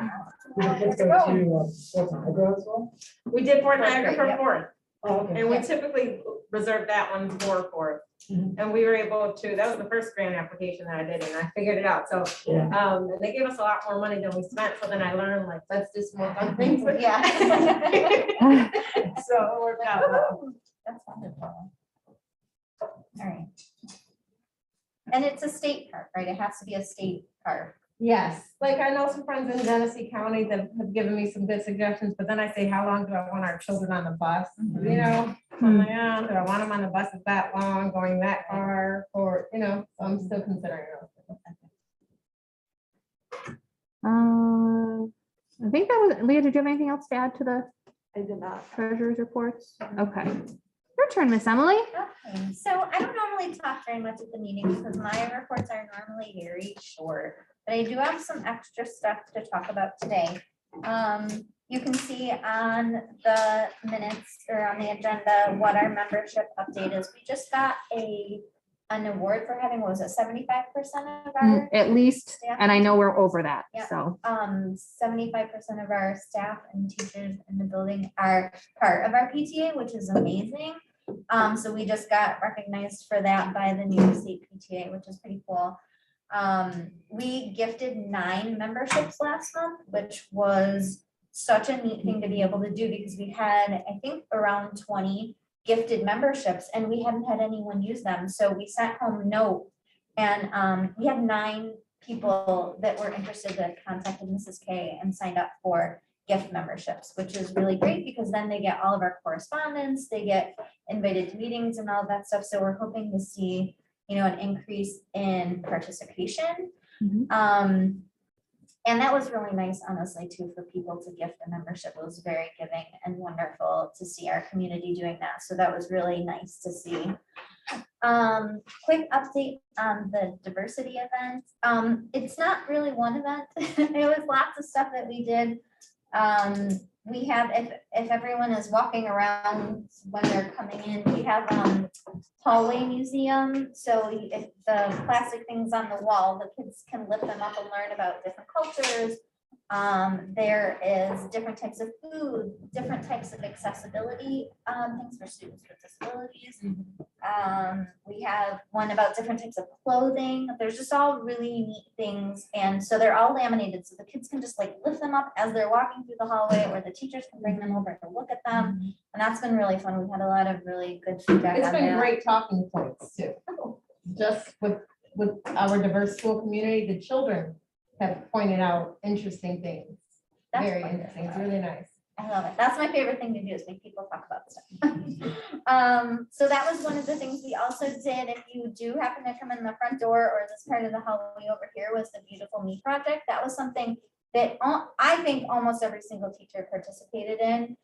Did the kids go to, Fort Niagara as well? We did Fort Fourth Niagara grade, for yep. 4th, Oh, okay. and we typically reserve that one for 4th. Mhm. And we were able to, that was the first grant application that I did, and I figured it out, so, Yeah. and they gave us a lot more money than we spent, so then I learned, like, let's do some more fun things. with Yeah. So it worked out well. That's wonderful. All right. And it's a state park, right? It has to be a state park. Yes, like I know some friends in Genesee County that have given me some good suggestions, but then I say, how long do I want our children on the bus? You know, I'm like, yeah, do I want them on the buses that long, going that far, or, you know, so I'm still considering those. I think that was, Leah, did you have anything else to add to the I did not. treasurer's reports? Okay. Your turn, Miss Emily. Okay, so I don't normally talk very much at the meetings because my reports are normally very short, but I do have some extra stuff to talk about today. You can see on the minutes or on the agenda what our membership update is. We just got an award for having, what was it, 75% of our At least, staff? and I know we're over that, Yeah. so. 75% of our staff and teachers in the building are part of our PTA, which is amazing. So we just got recognized for that by the New York State PTA, which is pretty cool. We gifted 9 memberships last month, which was such a neat thing to be able to do because we had, I think, around 20 gifted memberships and we hadn't had anyone use them. So we sent home a note and we had 9 people that were interested that contacted Mrs. K and signed up for gift memberships, which is really great because then they get all of our correspondence, they get invited to meetings and all of that stuff. So we're hoping to see, you know, an increase in participation. Mhm. And that was really nice, honestly, too, for people to gift a membership. It was very giving and wonderful to see our community doing that. So that was really nice to see. Quick update on the diversity event. It's not really one event. It was lots of stuff that we did. We have, if everyone is walking around when they're coming in, we have hallway museum. So if the plastic things on the wall, the kids can lift them up and learn about different cultures. There is different types of food, different types of accessibility, things for students with disabilities. We have one about different types of clothing. There's just all really neat things. And so they're all laminated. So the kids can just like lift them up as they're walking through the hallway, or the teachers can bring them over to look at them. And that's been really fun. We've had a lot of really good feedback It's on been that. great talking points too. Just with our diverse school community, the children have pointed out interesting things. That's Very wonderful. interesting. It's really nice. I love it. That's my favorite thing to do is make people talk about stuff. So that was one of the things we also did. If you do happen to come in the front door or this part of the hallway over here was the Beautiful Me project. That was something that I think almost every single teacher participated in.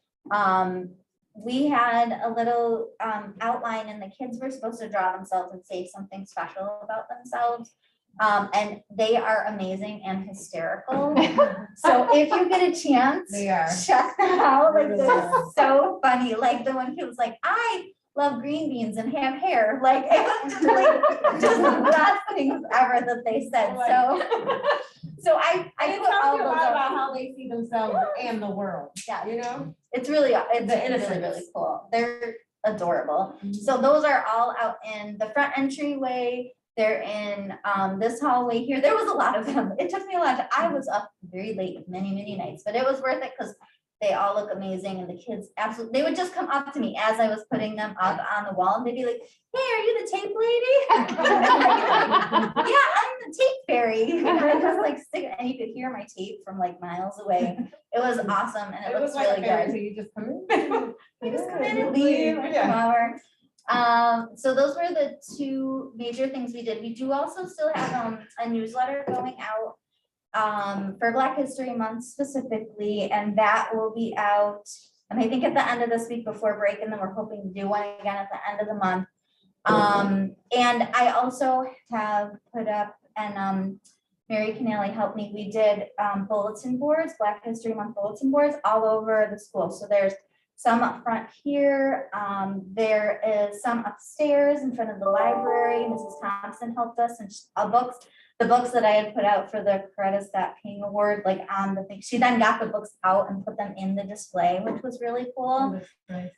We had a little outline and the kids were supposed to draw themselves and say something special about themselves. And they are amazing and hysterical. So if you get a chance, They are. check them out. Like They they're really are. so funny. Like the one kid was like, I love green beans and have hair. Like, it was just like, just the best things ever that they said. So I And it put all tells you a those lot up. about how they see themselves and the world, Yeah. you know? It's really, it's The really, innocence. really cool. They're adorable. So those are all out in the front entryway. They're in this hallway here. There was a lot of them. It took me a lot. I was up very late many, many nights, but it was worth it because they all look amazing and the kids absolutely, they would just come up to me as I was putting them up on the wall and they'd be like, hey, are you the tape lady? Yeah, I'm the tape fairy. And I just like stick it and you could hear my tape from like miles away. It was awesome and it looks like a really fairy good. tale, you just come in. You just come in and leave and come over. So those were the two major things we did. We do also still have a newsletter going out for Black History Month specifically, and that will be out, and I think at the end of this week before break, and then we're hoping to do one again at the end of the month. And I also have put up, and Mary Canali helped me, we did bulletin boards, Black History Month bulletin boards all over the school. So there's some up front here, there is some upstairs in front of the library. Mrs. Thompson helped us, and the books that I had put out for the Coretta Scott King Award, like on the thing, she then got the books out and put them in the display, which was really cool.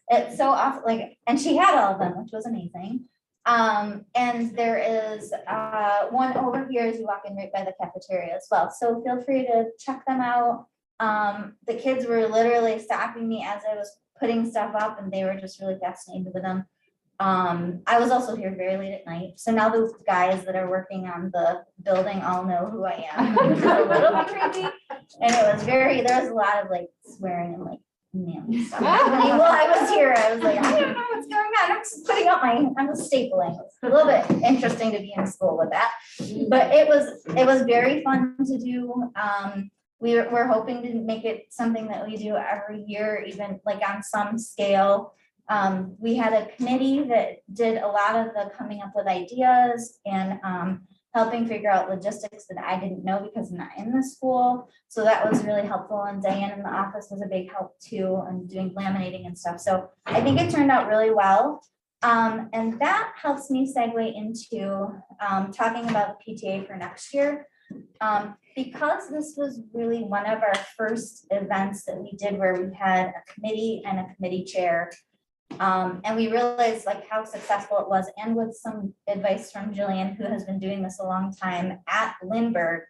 It's so awesome, like, and she had all of them, which was amazing. And there is one over here as you walk in right by the cafeteria as well. So feel free to check them out. The kids were literally stopping me as I was putting stuff up and they were just really fascinated with them. I was also here very late at night. So now those guys that are working on the building all know who I am. Which is a little bit creepy. And it was there was a lot of like swearing and like manly stuff. While I was here, I was like, I don't know what's going on. I'm just putting up I'm just stapling. It's a little bit interesting to be in school with that. But it was very fun to do. We're hoping to make it something that we do every year, even like on some scale. We had a committee that did a lot of the coming up with ideas and helping figure out logistics that I didn't know because I'm not in the school. So that was really helpful. And Diane in the office was a big help too, and doing laminating and stuff. So I think it turned out really well. And that helps me segue into talking about the PTA for next year. Because this was really one of our first events that we did where we had a committee and a committee chair. And we realized like how successful it was, and with some advice from Jillian, who has been doing this a long time at Lindbergh.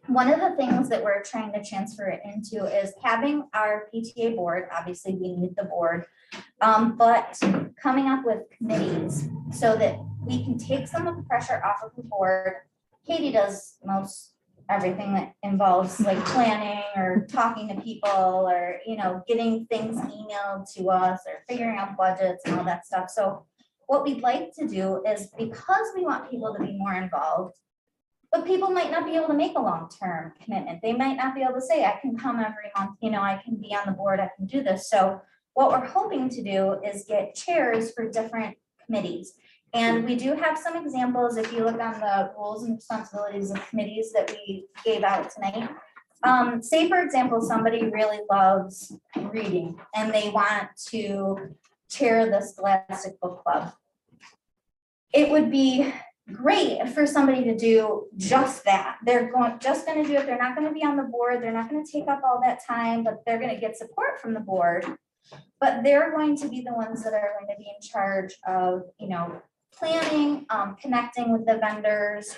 One of the things that we're trying to transfer it into is having our PTA board. Obviously we need the board, but coming up with committees so that we can take some of the pressure off of the board. Katie does most everything that involves like planning or talking to people or, you know, getting things emailed to us or figuring out budgets and all that stuff. So what we'd like to do is, because we want people to be more involved, but people might not be able to make a long-term commitment. They might not be able to say, I can come every month, you know, I can be on the board, I can do this. So what we're hoping to do is get chairs for different committees. And we do have some examples, if you look on the roles and responsibilities of committees that we gave out tonight. Say, for example, somebody really loves reading and they want to chair the Scholastic Book Club. It would be great for somebody to do just that. They're just going to do it. They're not going to be on the board. They're not going to take up all that time, but they're going to get support from the board. But they're going to be the ones that are going to be in charge of, you know, planning, connecting with the vendors,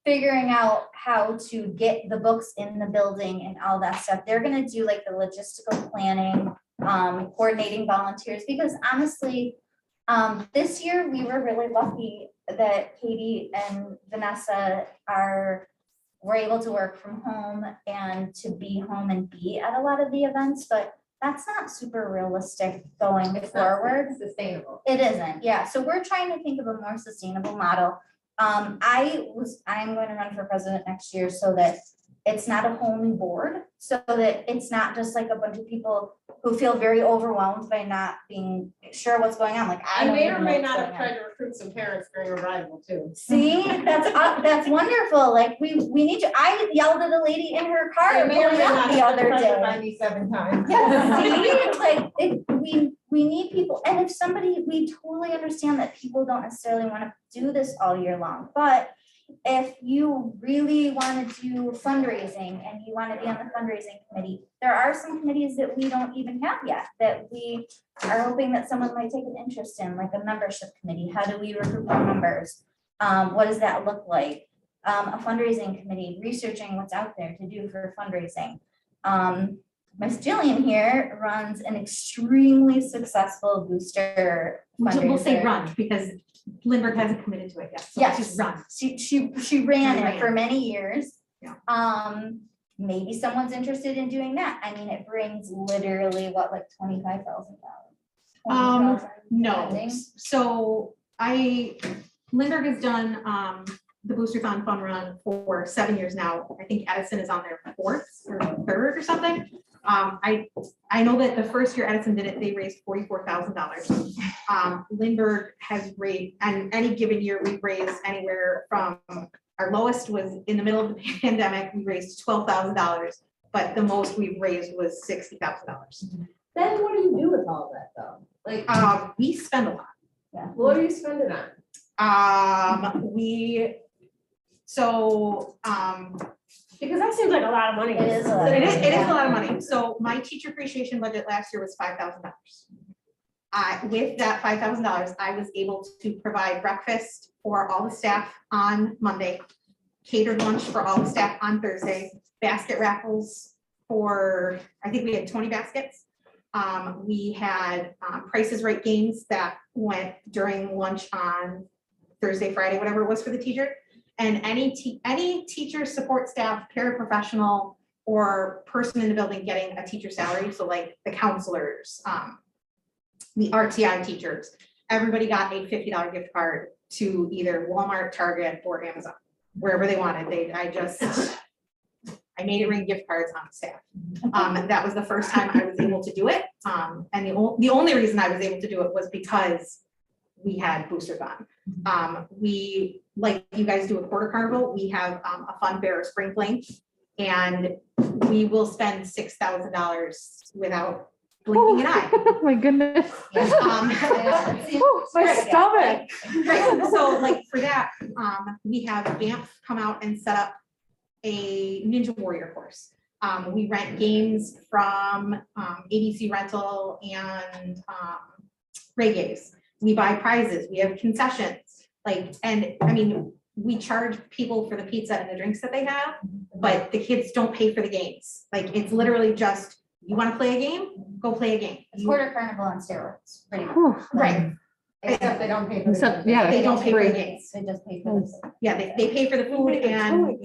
figuring out how to get the books in the building and all that stuff. They're gonna do like the logistical planning, coordinating volunteers, because honestly, this year we were really lucky that Katie and Vanessa were able to work from home and to be home and be at a lot of the events, but that's not super realistic going forward. Sustainable. It isn't, yeah. So we're trying to think of a more sustainable model. I'm going to run for president next year so that it's not a whole new board, so that it's not just like a bunch of people who feel very overwhelmed by not being sure what's going on. Like I I don't may or even know may what's not going have on. tried to recruit some parents during arrival too. See, that's wonderful. Like we need you. I yelled at a lady in her car I may or pulling may up not the have other been pressured by day. me 7 times. Yeah, see, like we need people, and if somebody, we totally understand that people don't necessarily want to do this all year long, but if you really want to do fundraising and you want to be on the fundraising committee, there are some committees that we don't even have yet, that we are hoping that someone might take an interest in, like a membership committee. How do we recruit more members? What does that look like? A fundraising committee, researching what's out there to do for fundraising. Miss Jillian here runs an extremely successful booster We'll say fundraiser. run, because Lindbergh hasn't committed to it yet, so let's just run. She ran it for many years. Yeah. Maybe someone's interested in doing that. I mean, it brings literally what, like $25,000? No, so Lindbergh has done, the Boosterthon Fun Run for 7 years now. I think Edison is on their 4th or 3rd or something. I know that the first year Edison did it, they raised $44,000. Lindbergh has raised, and any given year we've raised anywhere from, our lowest was in the middle of the pandemic, we raised $12,000, but the most we've raised was $60,000. Then what do you do with all that though? Like, We spend a lot. what do you spend it on? Because that seems like a lot of money. It is a lot. It is Yeah. a lot of money. So my teacher appreciation budget last year was $5,000. With that $5,000, I was able to provide breakfast for all the staff on Monday, catered lunch for all the staff on Thursday, basket raffles for, I think we had 20 baskets. We had Price is Right games that went during lunch on Thursday, Friday, whatever it was for the teacher. And any teacher, support staff, paraprofessional, or person in the building getting a teacher salary, so like the counselors, the RTI teachers, everybody got a $50 gift card to either Walmart, Target, or Amazon, wherever they wanted. I made it ring gift cards on staff. That was the first time I was able to do it. And the only reason I was able to do it was because we had Boosterthon. We, like you guys do a quarter carnival, we have a fun fair or spring fling, and we will spend $6,000 without blinking an eye. Oh my goodness. My stomach. Right, so like for that, we have BAMF come out and set up a Ninja Warrior course. We rent games from ABC Rental and Ray Gaze. We buy prizes, we have concessions, like, and I mean, we charge people for the pizza and the drinks that they have, but the kids don't pay for the games. Like, it's literally just, you wanna play a game, go play a game. It's quarter carnival on steroids, pretty much. Whew. Right, Except they don't pay for Except, the. yeah, they don't pay for the free. games. They just pay for this. Yeah, they pay for the food and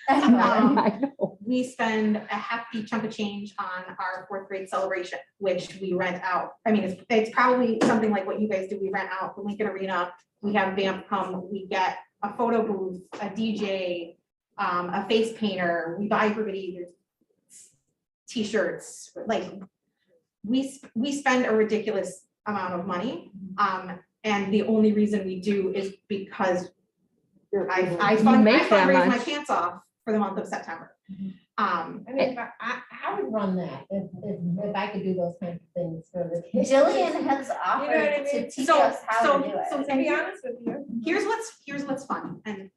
I know. we spend a hefty chunk of change on our 4th grade celebration, which we rent out. I mean, it's probably something like what you guys do. We rent out the Lincoln Arena. We have BAMF come, we get a photo booth, a DJ, a face painter. We buy everybody t-shirts. Like, we spend a ridiculous amount of money. And the only reason we do is because I make that fundraise my much. pants off for the month of September. I mean, if I would run that, if I could do those kinds of things for the kids. Jillian has what I offered to mean? teach So- us how to do so it. To be honest with you. Here's what's fun, and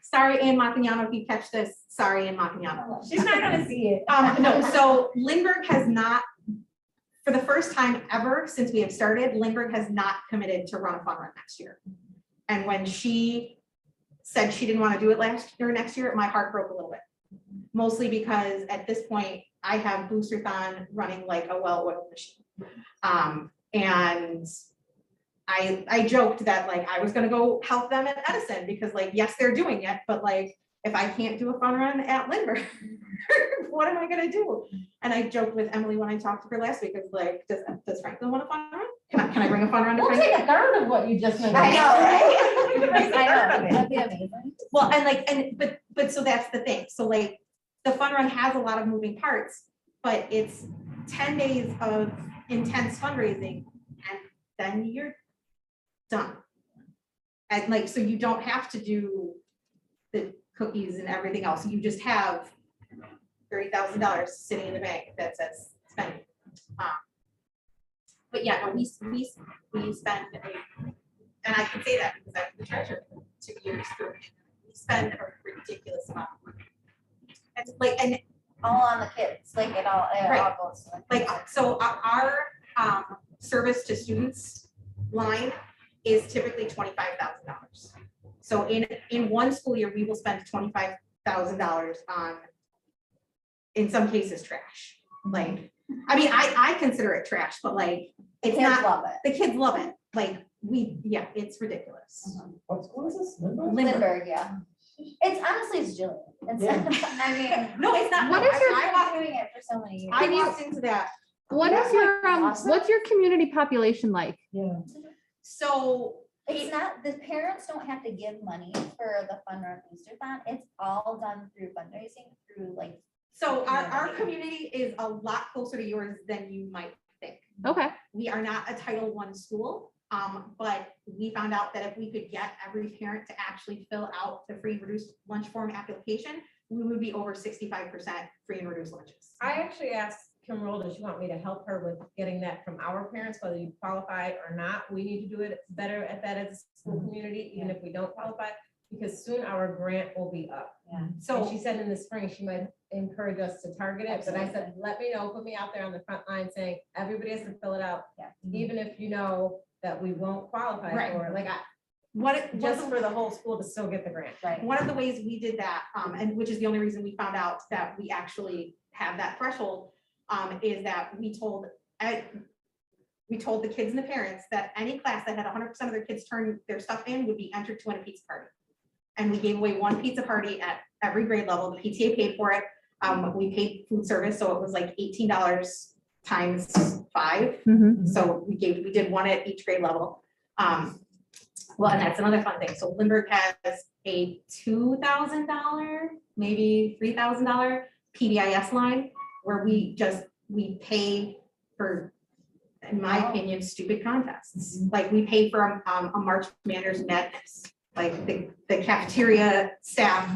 sorry, Ann Macagnano, if you catch this, sorry, Ann Macagnano. She's not gonna see it. No, so Lindbergh has not, for the first time ever since we have started, Lindbergh has not committed to run a fun run next year. And when she said she didn't want to do it next year, my heart broke a little bit. Mostly because at this point, I have Boosterthon running like a well-oiled machine. And I joked that like I was gonna go help them at Edison because like, yes, they're doing it, but like, if I can't do a fun run at Lindbergh, what am I gonna do? And I joked with Emily when I talked to her last week, it's like, does Franklin want a fun run? Can I bring a fun run to We'll Franklin? take a third of what you just mentioned. I know, right? I know, that'd be amazing. Well, but so that's the thing. So like, the fun run has a lot of moving parts, but it's 10 days of intense fundraising and then you're done. And like, so you don't have to do the cookies and everything else. You just have $30,000 sitting in the bank that says spending. But yeah, no, we spend, and I can say that because I'm the treasurer for 2 years, we spend a ridiculous amount of money. And like, and All on the kids, like it all Right. goes. to the like, kids. so our service to students line is typically $25,000. So in one school year, we will spend $25,000 on, in some cases, trash. Like, I mean, I consider it trash, but like, it's Kids not, love it. the kids love it. Like, yeah, it's ridiculous. What school is this? Lindbergh? Lindbergh, yeah. It's honestly, it's Jillian. It's, I mean, No, it's not. What no, is your- I've been doing it for so many years. I walked into that. What That's is your, like awesome. what's your community population like? Yeah. So It's not, the parents don't have to give money for the Fun Run Booster-thon. It's all done through fundraising, through like, So our community is a lot closer to yours than you might think. Okay, We are not a Title I school, but we found out that if we could get every parent to actually fill out the free and reduced lunch form application, we would be over 65% free and reduced lunches. I actually asked Kim Roll, does she want me to help her with getting that from our parents, whether you qualify or not? We need to do it better at that as a school community, even if we don't qualify, because soon our grant will be up. And So she said in the spring, she might encourage us to target it, but I said, let me know, put me out there on the front line saying, everybody has to fill it out. Yeah. Even if you know that we won't qualify Right. for it, like, just for the whole school to still get the grant. right. one of the ways we did that, and which is the only reason we found out that we actually have that threshold, is that we told the kids and the parents that any class that had 100% of their kids turn their stuff in would be entered to win a pizza party. And we gave away one pizza party at every grade level. The PTA paid for it. We paid food service, so it was like $18 times 5. Mhm. So we did one at each grade level. Well, and that's another fun thing. So Lindbergh has a $2,000, maybe $3,000 PBIS line where we pay for, in my opinion, stupid contests. Like we pay for a March Madness Madness. Like the cafeteria staff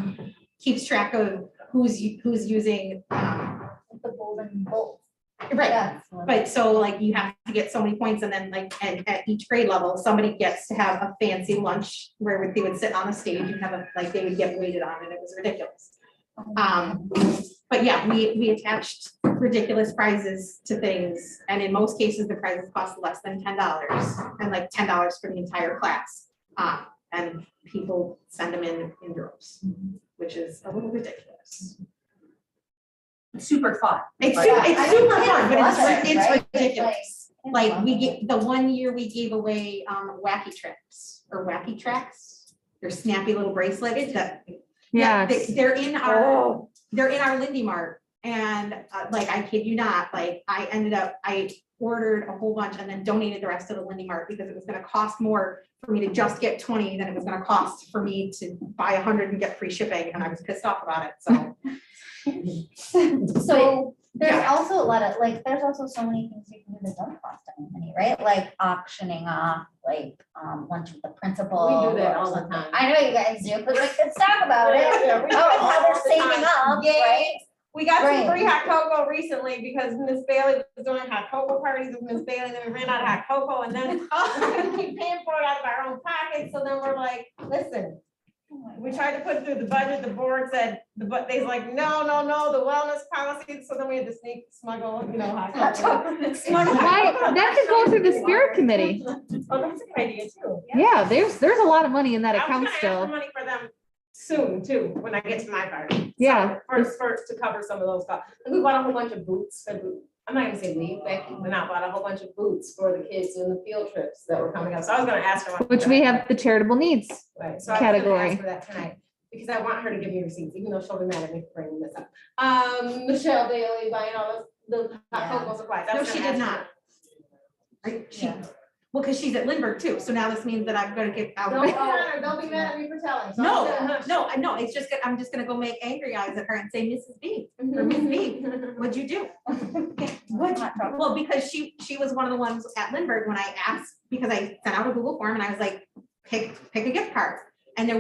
keeps track of who's using, The golden bolt. right. Yes. But so like you have to get so many points and then like, and at each grade level, somebody gets to have a fancy lunch where they would sit on a stage and have like they would get waited on and it was ridiculous. But yeah, we attached ridiculous prizes to things. And in most cases, the prizes cost less than $10 and like $10 for the entire class. And people send them in droves, which is a little ridiculous. Super fun. It's Yeah, super, I it's mean, super kids fun, but love it, it's right? ridiculous. Like, Like we get, the one year we gave away wacky tricks or wacky tracks. They're snappy little bracelets that. Yeah. They're in our Lindy Mart and like, I kid you not, like I ordered a whole bunch and then donated the rest to the Lindy Mart because it was gonna cost more for me to just get 20 than it was gonna cost for me to buy 100 and get free shipping. And I was pissed off about it, so. So there's Yeah. also a lot of, like, there's also so many things you can do that don't cost any money, right? Like auctioning off, like, lunch with the principal. We do that or all the something. time. I know you guys do, but like, let's talk about it. Yeah, we do it Oh, all they're the saving time. up, Yay. right? We got Right. some free hot cocoa recently because Miss Bailey was doing hot cocoa parties with Miss Bailey, then we ran out of hot cocoa and then we keep paying for it out of our own pockets, so then we're like, listen, we tried to put it through the budget, the board said, they's like, no, the wellness policy, so then we had to smuggle, hot Hot cocoa. chocolate. Why, that could go through the spirit committee. Oh, that's a good idea too. Yeah, there's a lot of money in that I was account gonna ask for still. money for them soon too, when I get to my party. Yeah. First to cover some of those costs. And we bought a whole bunch of boots. I'm not gonna say we, Becky, went out, bought a whole bunch of boots for the kids in the field trips that were coming up. So I was gonna ask her. Which we have the charitable needs. Right, so I was gonna category. ask for that tonight, because I want her to give me receipts, even though she'll be mad at me for bringing this up. Michelle Bailey buying all the hot Yeah. cocoa supplies. I No, was she gonna did ask not. her. Right, Yeah. well, because she's at Lindbergh too, so now this means that I'm gonna get out. Don't be mad at her, don't be mad at me for telling. So No, I'm gonna- no, it's just, I'm just gonna go make angry eyes at her and say, Mrs. B, or Miss B, what'd you do? What'd you- Well, because she was one of the ones at Lindbergh when I asked, because I sent out a Google form and I was like, pick a gift card. And there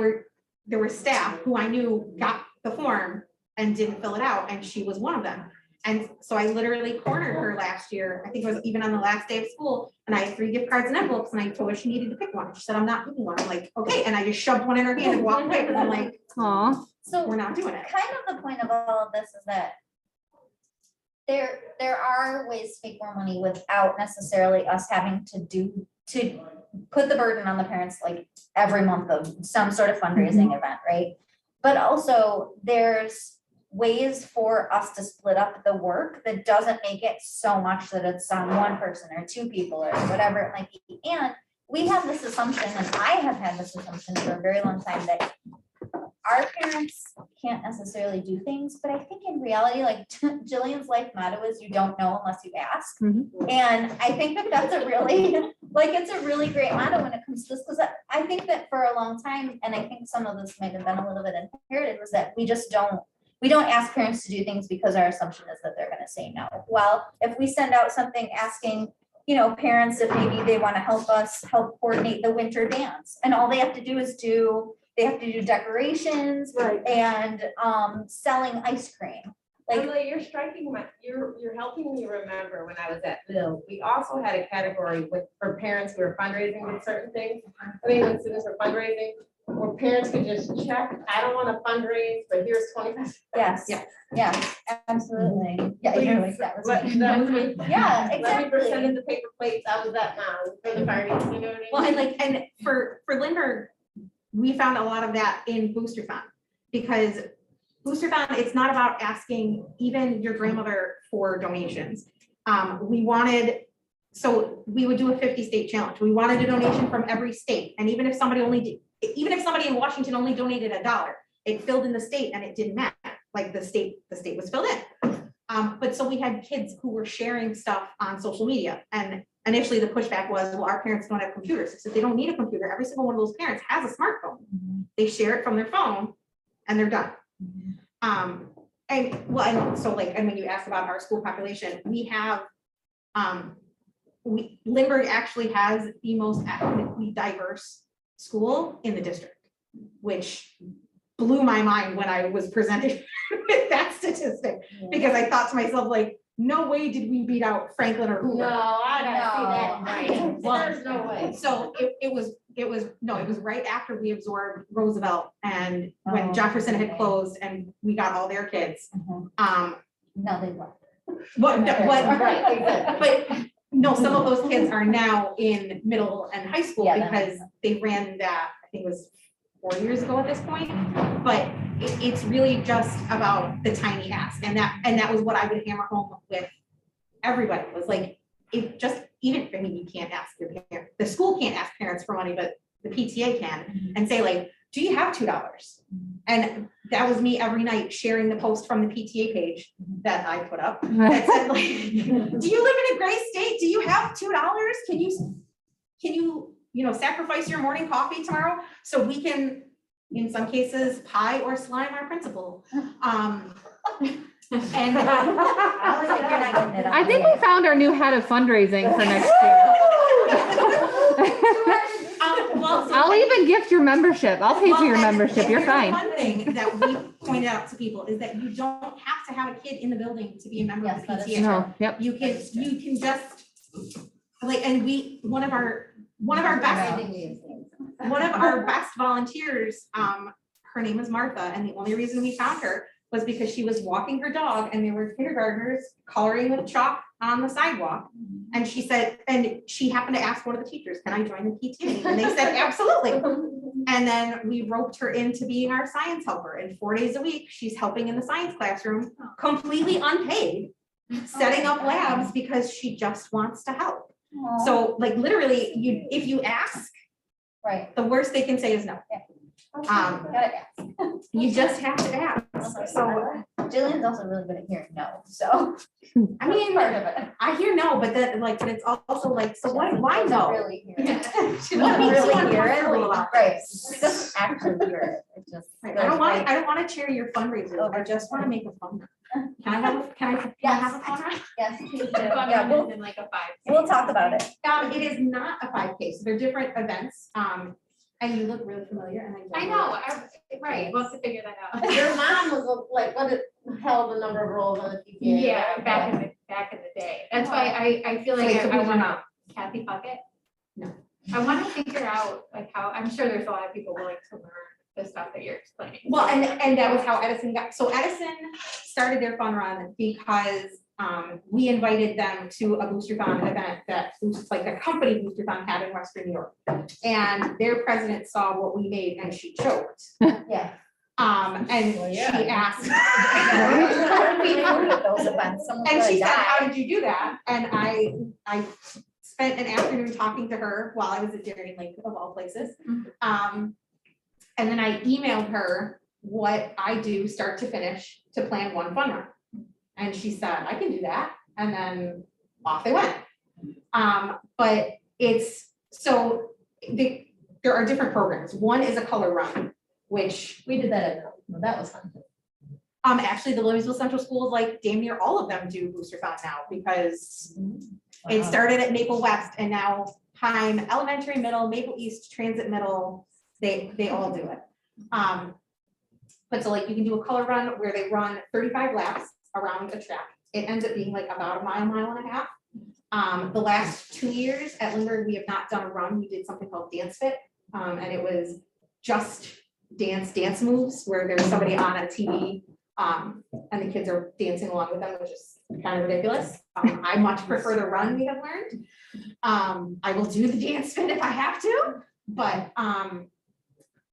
were staff who I knew got the form and didn't fill it out, and she was one of them. And so I literally cornered her last year. I think it was even on the last day of school. And I had 3 gift cards and envelopes and I told her she needed to pick one. She said, I'm not picking one. I'm like, okay. And I just shoved one in her hand and walked away because I'm like, Aw. So we're not doing it. kind of the point of all of this is that there are ways to make more money without necessarily us having to put the burden on the parents like every month of some sort of fundraising event, right? But also there's ways for us to split up the work that doesn't make it so much that it's on one person or 2 people or whatever it might be. And we have this assumption, and I have had this assumption for a very long time, that our parents can't necessarily do things, but I think in reality, like Jillian's life motto is you don't know unless you ask. Mhm. And I think that that's a really, like, it's a really great motto when it comes to this, because I think that for a long time, and I think some of this might have been a little bit inherited, was that we don't ask parents to do things because our assumption is that they're gonna say no. Well, if we send out something asking, parents if maybe they wanna help us help coordinate the winter dance, and all they have to do is they have to do decorations and selling ice cream. Like, Emily, you're helping me remember when I was at Mill, we also had a category for parents who were fundraising with certain things. I mean, when students were fundraising, where parents could just check, I don't want to fundraise, but here's 25. yes, Yeah. yes, absolutely. Yeah, you're like, that was me. That was me. Yeah, Let me present exactly. the paper plates, I was that mom for the party, you know what I mean? Well, and for Lindbergh, we found a lot of that in Booster Fund, because Booster Fund, it's not about asking even your grandmother for donations. We would do a 50-state challenge. We wanted a donation from every state. And even if somebody in Washington only donated $1, it filled in the state and it didn't matter. Like the state was filled in. But so we had kids who were sharing stuff on social media, and initially the pushback was, well, our parents don't have computers. So they don't need a computer. Every single one of those parents has a smartphone. They share it from their phone and they're done. And when you asked about our school population, we have, Lindbergh actually has the most ethnically diverse school in the district, which blew my mind when I was presented with that statistic, because I thought to myself, like, no way did we beat out Franklin or Hoover. I gotta see that. Right. Well, There's no way. So it was right after we absorbed Roosevelt and when Jefferson had closed and we got all their kids. No, they weren't. Right, exactly. but no, some of those kids are now in middle and high school Yeah, that because they ran that, I think it was 4 years ago at this point. But it's really just about the tiny ask, and that was what I would hammer home with everybody, was like, you can't ask your parents, the school can't ask parents for money, but the PTA can, and say like, do you have $2? And that was me every night sharing the post from the PTA page that I put up that said like, do you live in a gray state? Do you have $2? Can you sacrifice your morning coffee tomorrow so we can, in some cases, pie or slime our principal? And I think we found our new head of fundraising for next year. I'll even gift your membership. I'll pay for your membership. You're fine. One thing that we pointed out to people is that you don't have to have a kid in the building to be a member of the Yes, that is PTA. No, yep. You can just, like, and one of our best volunteers, her name is Martha, and the only reason we found her was because she was walking her dog and there were kindergartners coloring with chalk on the sidewalk. And she said, and she happened to ask one of the teachers, can I join the PTA? And they said, absolutely. And then we roped her into being our science helper, and 4 days a week, she's helping in the science classroom, completely unpaid, setting up labs because she just wants to help. So like literally, if you ask, Right. the worst they can say is no. Gotta ask. You just have to ask. So Jillian's also really good at hearing no, so. I mean, Part of it. I hear no, but then like, but it's also like, so why Doesn't no? really hear it. She Doesn't makes you really hear it, uncomfortable about right, this. she doesn't actually hear it, it just. Right, I don't want to chair your fundraiser. I just want to make a phone. Can I have a phone? run? Yes, please do. Yeah, we'll talk about it. It is not a 5K, so they're different events. And you look really familiar and I know, right, we'll have to figure that out. Your mom was like, held a number of roles on the PTA. Yeah, back in the day. That's why I feel like Wait, so I who's your want mom? Kathy Puckett. No. I want to figure out like how, I'm sure there's a lot of people willing to learn the stuff that you're explaining. Well, and that was how Edison got, so Edison started their fun run because we invited them to a booster-thon event that was like a company booster-thon had in Western New York. And their president saw what we made and she choked. Yeah. And she asked. Those events, someone's And gonna she said, die. how did you do that? And I spent an afternoon talking to her while I was at Dairy Lake of all places. And then I emailed her what I do start to finish to plan one fun run. And she said, I can do that. And then off they went. But it's, so there are different programs. One is a color run, which We did that at, that was fun. actually the Louisville Central Schools, like damn near all of them do booster-thon now because it started at Maple West and now Heim Elementary, Middle, Maple East, Transit Middle, they all do it. But so like you can do a color run where they run 35 laps around a track. It ends up being like about a mile and a half. The last 2 years at Lindbergh, we have not done a run. We did something called Dance Fit. And it was just dance moves where there's somebody on a TV and the kids are dancing along with them, which is kind of ridiculous. I much prefer the run we have learned. I will do the dance fit if I have to, but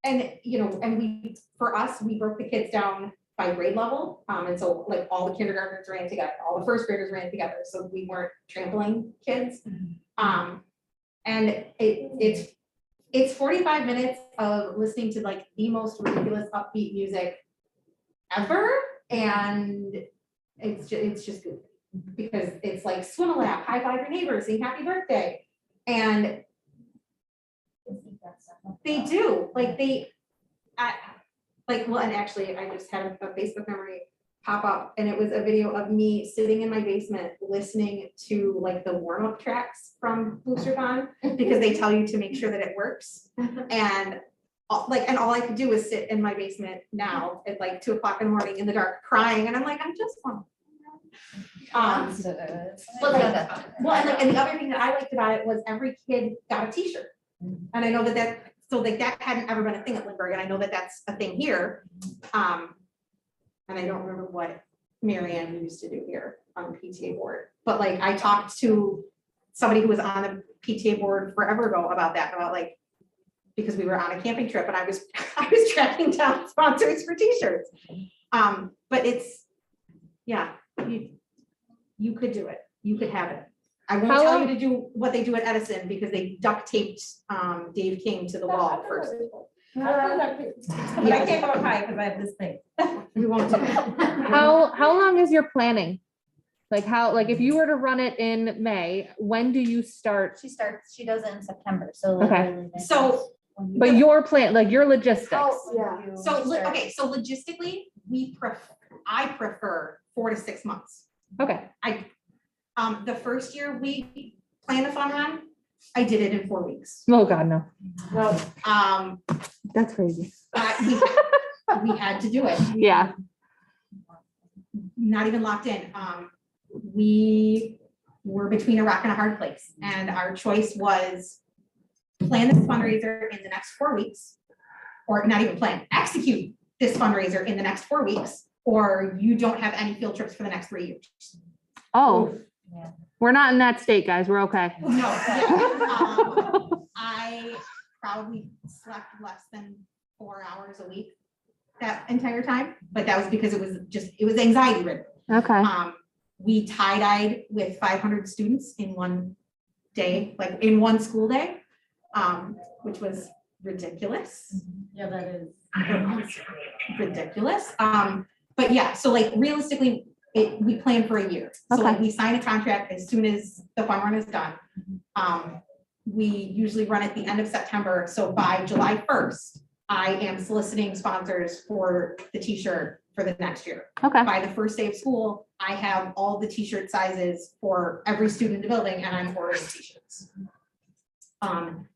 and you know, and we broke the kids down by grade level. And so like all the kindergartners ran together, all the first graders ran together, so we weren't trampling kids. And it's 45 minutes of listening to like the most ridiculous upbeat music ever, and it's just good because it's like swim a lap, high five your neighbor, sing happy birthday, and they do like well, and actually I just had a Facebook memory pop up and it was a video of me sitting in my basement listening to like the warm-up tracks from Booster-thon because they tell you to make sure that it works. And all I could do was sit in my basement now at like 2 o'clock in the morning in the dark crying. And I'm like, I'm just one. But like, well, and the other thing that I liked about it was every kid got a t-shirt. And I know that so like that hadn't ever been a thing at Lindbergh, and I know that that's a thing here. And I don't remember what Marianne used to do here on the PTA board, but like I talked to somebody who was on the PTA board forever ago about that, about like, because we were on a camping trip and I was tracking down sponsors for t-shirts. But it's, yeah, you could do it. You could have it. I won't tell you to do what they do at Edison because they duct taped Dave King to the wall first. But I can't go up high because I have this thing. We won't do that. How long is your planning? Like if you were to run it in May, when do you start? She does it in September, so. Okay. literally this So- is when you- But your plan, like your logistics. you So, start. okay, so logistically, I prefer 4 to 6 months. Okay. The first year we planned a fun run, I did it in 4 weeks. Oh, God, no. That's crazy. We had to do it. Yeah. Not even locked in. We were between a rock and a hard place, and our choice was plan this fundraiser in the next 4 weeks, or not even plan, execute this fundraiser in the next 4 weeks, or you don't have any field trips for the next 3 years. Oh, Yeah. we're not in that state, guys. We're okay. No, yeah. I probably slept less than 4 hours a week that entire time, but that was because it was anxiety ridden. Okay. We tie-dyed with 500 students in one day, like in one school day, which was ridiculous. Yeah, that is. Ridiculous. But yeah, so like realistically, we plan for a year. So like we sign a contract as soon as the fun run is done. We usually run at the end of September. So by July 1st, I am soliciting sponsors for the t-shirt for the next year. Okay. By the first day of school, I have all the t-shirt sizes for every student in the building and I'm ordering t-shirts.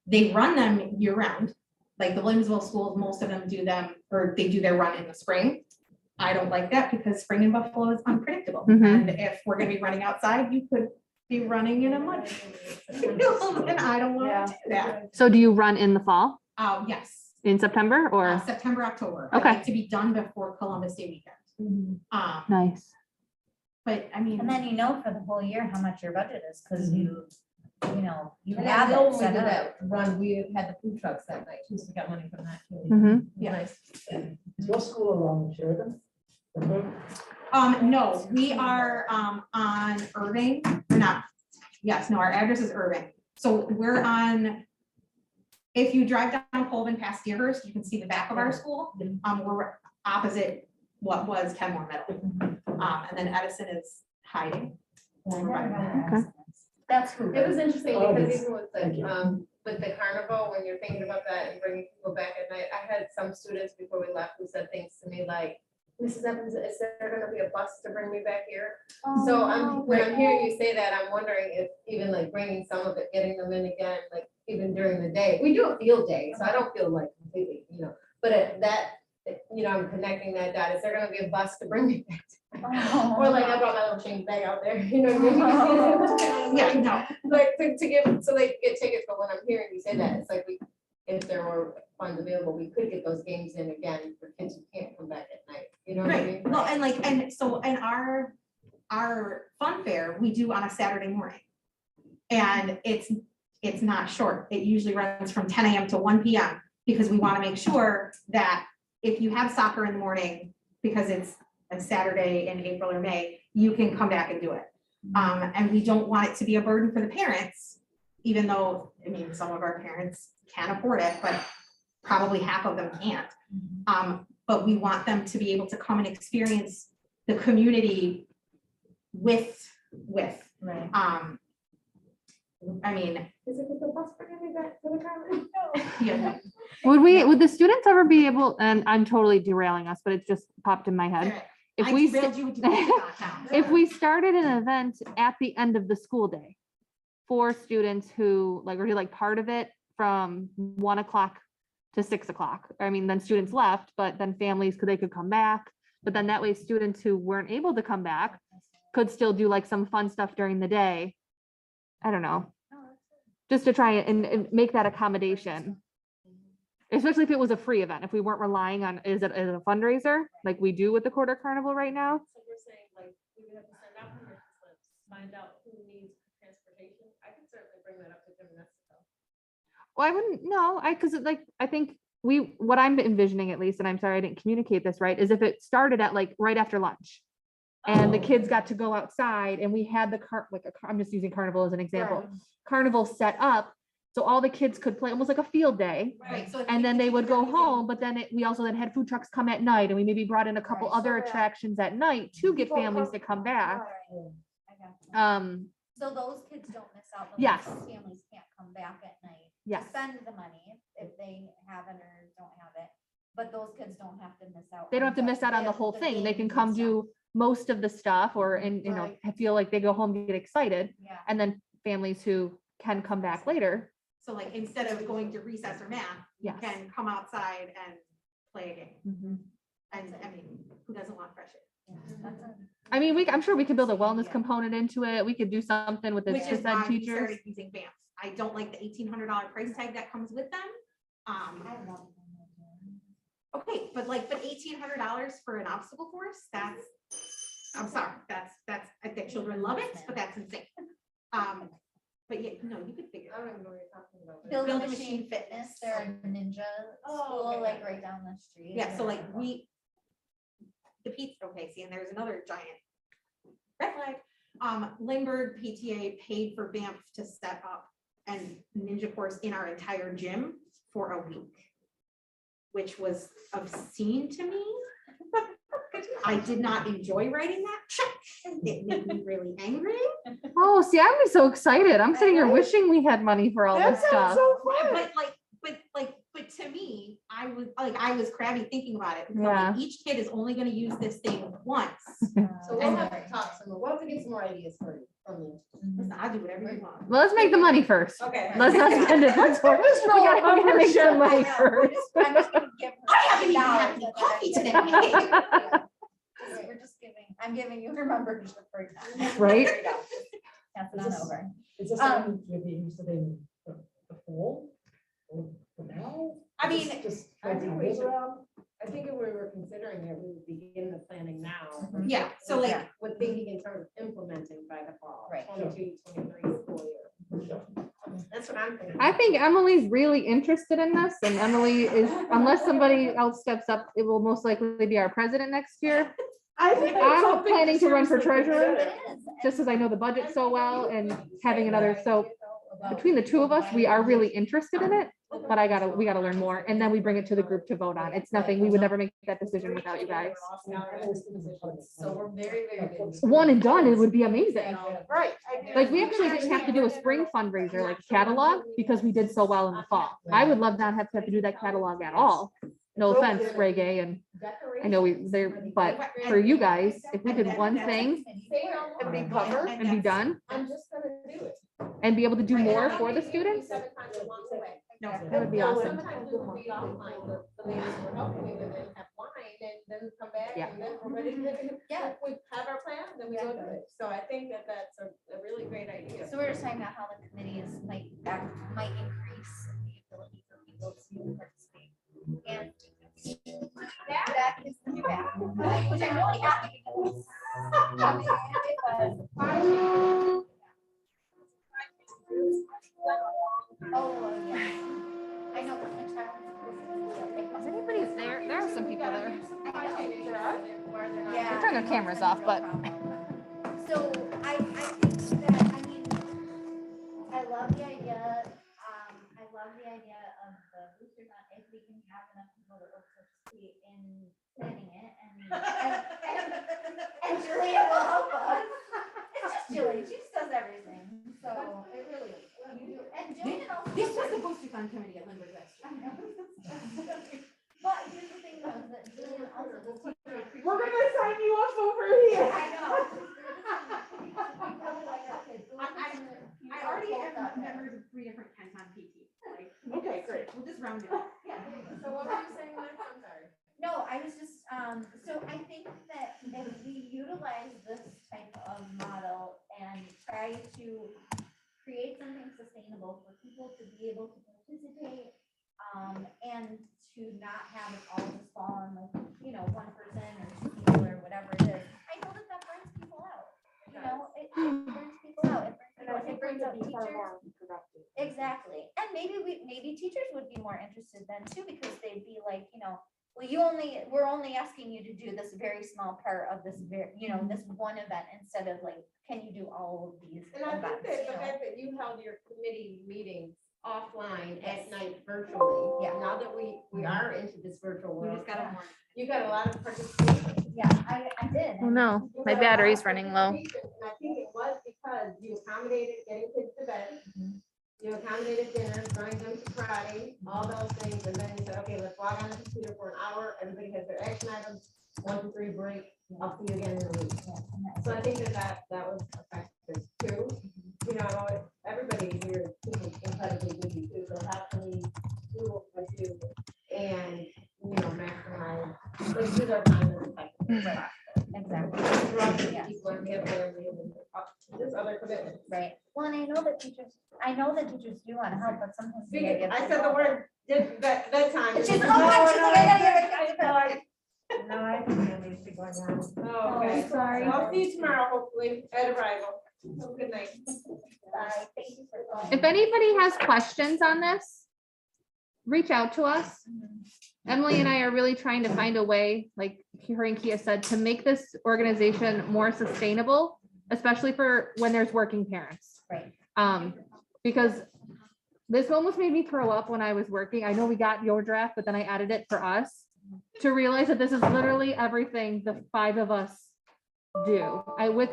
They run them year round. like the Limsville schools, most of them do them, or they do their run in the spring. I don't like that because spring in Buffalo is unpredictable. Mhm. And if we're gonna be running outside, you could be running in a mud field, and I don't want to do that. So do you run in the fall, Yes, in September or? September, October. I Okay. like to be done before Columbus Day weekend. Nice. But I mean. And then you know for the whole year how much your budget is, because you know, you And have I know it when we set did up. that run, we had the food trucks that night, too, so we got money from that too. Mhm. Yeah. Nice. Is your school along Sheridan? No, we are on Irving, or not, yes, no, our address is Irving. So we're on, if you drive down Colvin past Deerhurst, you can see the back of our school. We're opposite what was Kenmore Middle. And then Edison is hiding. over by the middle. That's who. It was interesting Oh, because yes. even with Thank the, you. with the carnival, when you're thinking about that and bringing people back at night, I had some students before we left who said things to me like, Mrs. Evans, is there gonna be a bus to bring me back here? So when I'm hearing you say that, I'm wondering if even like bringing some of it, getting them in again, like even during the day, we do a field day, so I don't feel like completely, but I'm connecting that dot, is there gonna be a bus to bring me back? Or like I brought my little change bag out there, you know what I mean? Yeah, no, Like to give, so they get tickets, but when I'm hearing you say that, it's like if there were funds available, we could get those games in again for kids who can't come back at night, you know what I mean? right, well, and our fun fair, we do on a Saturday morning. And it's not short, it usually runs from 10 AM to 1 PM, because we wanna make sure that if you have soccer in the morning, because it's a Saturday in April or May, you can come back and do it. And we don't want it to be a burden for the parents, even though, I mean, some of our parents can afford it, but probably half of them can't. But we want them to be able to come and experience the community with, Right. I mean, Is it the bus bringing me back to the carnival? yeah. Would the students ever be able, and I'm totally derailing us, but it just popped in my head. If I we, derailed you with the downtown. if we started an event at the end of the school day for students who like, or do like part of it from 1 o'clock to 6 o'clock. I mean, then students left, but then families they could come back. But then that way students who weren't able to come back could still do like some fun stuff during the day. I don't know. Just to try and make that accommodation. Especially if it was a free event, if we weren't relying on, is it a fundraiser like we do with the quarter carnival right now? So we're saying like, we would have to send out permission slips, find out who needs transportation. I can certainly bring that up to gymnastics. Well, I wouldn't, no, cause like, I think what I'm envisioning at least, and I'm sorry I didn't communicate this right, is if it started at like right after lunch. And the kids got to go outside and we had the I'm just using carnival as an example, carnival set up. So all the kids could play almost like a field day. Right, so if And you then could they do would go everything- home, but then we also then had food trucks come at night and we maybe brought in a couple Right. other So that- attractions at night to get families to come back. So those kids don't miss out. the Yes. ones whose families can't come back at night. to Yes, Spend the money if they have it or don't have it, but those kids don't have to miss out. they don't have to miss out on the whole thing. They can come do most of the stuff or, and you know, Right. I feel like they go home, get excited. Yeah. And then families who can come back later. So like, instead of going to recess or math, you Yes. can come outside and play a game. Mhm. And I mean, who doesn't want fresh air? I mean, I'm sure we could build a wellness component into it. We could do something with the Which is special why ed we teachers. started using BAMF. I don't like the $1,800 price tag that comes with them. Okay, but $1,800 for an obstacle course, I'm sorry, that's, I think children love it, but that's insane. But yeah, no, you could figure it I out. don't even know what you're talking about. Build a Build a Machine Machine Fitness, they're a ninja Oh, school, okay. like right down the street. Yeah, so the pizza, okay, see, and there's another giant red flag. Lindbergh PTA paid for BAMF to set up and ninja course in our entire gym for a week, which was obscene to me. I did not enjoy writing that check. It made me really angry. Oh, see, I'm so excited. I'm sitting here wishing we had money for all this stuff. But to me, I was crabby thinking about it. because I'm Yeah. like, each kid is only gonna use this thing once. So we'll have to talk some more, we'll have to get some more ideas for you. from you. Listen, I'll do whatever you want. Well, let's make the money first. Okay. Let's not spend it. Let's we gotta make some money first. I'm just gonna give her I haven't even had $10 any and coffee then today. We're just I'm giving you her membership right now. Right? There you go. Pass it on Is this- over. Is this something you'd be interested in the fall? Or for now? I mean, Just I like think some we years should- around? I think if we were considering it, we would begin the planning now. Yeah, so like, With thinking in terms of implementing by the fall. Right. 22-23 school year. That's what I'm thinking. I think Emily's really interested in this, and Emily is, unless somebody else steps up, it will most likely be our president next year. I think it's I'm something planning to run for seriously treasurer. consider. It is. Just because I know the budget so well and having another, so About- between the two of us, we are really interested in it. But we gotta learn more, and then we bring it to the group to vote on. It's nothing, we would never make that decision without you guys. So we're very, very good. One and done, it would be amazing. Right. Like, we actually didn't have to do a spring fundraiser, like catalog, because we did so well in the fall. I would love not have to do that catalog at all. No offense, reggae, and I know but for you guys, if we did one thing And be covered. and be done, I'm just gonna do it. and be able to do more for the students, Seven times along the way. that would be awesome. Sometimes we would read offline, the ladies were helping me with it, have wine, and then come back, Yeah. and then we're ready to, Yeah. we have our plan, then we go do it. So I think that that's a really great idea. So we're just talking about how the committees might increase the ability for people to participate. And that is the new back, which I'm really happy because. Oh, yeah. I know. Is anybody there? There are some people there. Yeah. Turn their cameras off, but. So I think that, I mean, I love the idea, of the boosters on if we can have enough people that will participate in planning it and Julia will help us. It's just Julia, she just does everything, so it really is. And Julia also. this was the booster fund committee at Lindbergh last year. I know. But here's the thing though, is that Julia also does teacher We're gonna sign you up over here. I know. I already have members of 3 different Kenton PT. Like, Okay, great. we'll just round it up. So what were you saying, Liz? I'm sorry. No, I was just, so I think that if we utilize this type of model and try to create something sustainable for people to be able to participate, and to not have it all just fall on like, one person or 2 people or whatever it is, I know that burns people out. It burns people out. It brings out teachers. Exactly. And maybe teachers would be more interested then too, because they'd be like, well, we're only asking you to do this very small part of this this one event instead of like, can you do all of these And I think events? that the fact that you held your committee meetings offline at night virtually. Yeah. Now that we are into this virtual We world, just got one. you got a lot of participation. Yeah, I did. Oh no, You my got a lot battery's of running low. participation, And I think it was because you accommodated getting kids to bed. You accommodated dinner, throwing them to karate, all those things, and then you said, okay, let's log on the computer for an hour, everybody has their action items, 1, 2, 3, break, I'll see you again in a week. So I think that was effective too. Everybody here is incredibly busy too, so how can we do what we do and, maximize, like, use our time as effectively as possible. Exactly. Interrupt Yes. people and give them this other commitment. Right. Well, and I know that teachers do want to help, but sometimes. I said the word, bedtime. She's, oh, God, she's like, I gotta get. No, I think that needs to go down. Oh, okay. Oh, sorry. I'll see you tomorrow, hopefully, at arrival. Have a good night. Bye. Thank you for calling. If anybody has questions on this, reach out to us. Emily and I are really trying to find a way, like her and Kia said, to make this organization more sustainable, especially for when there's working parents. Right. Because this almost made me throw up when I was working. I know we got your draft, but then I added it for us to realize that this is literally everything the 5 of us do. With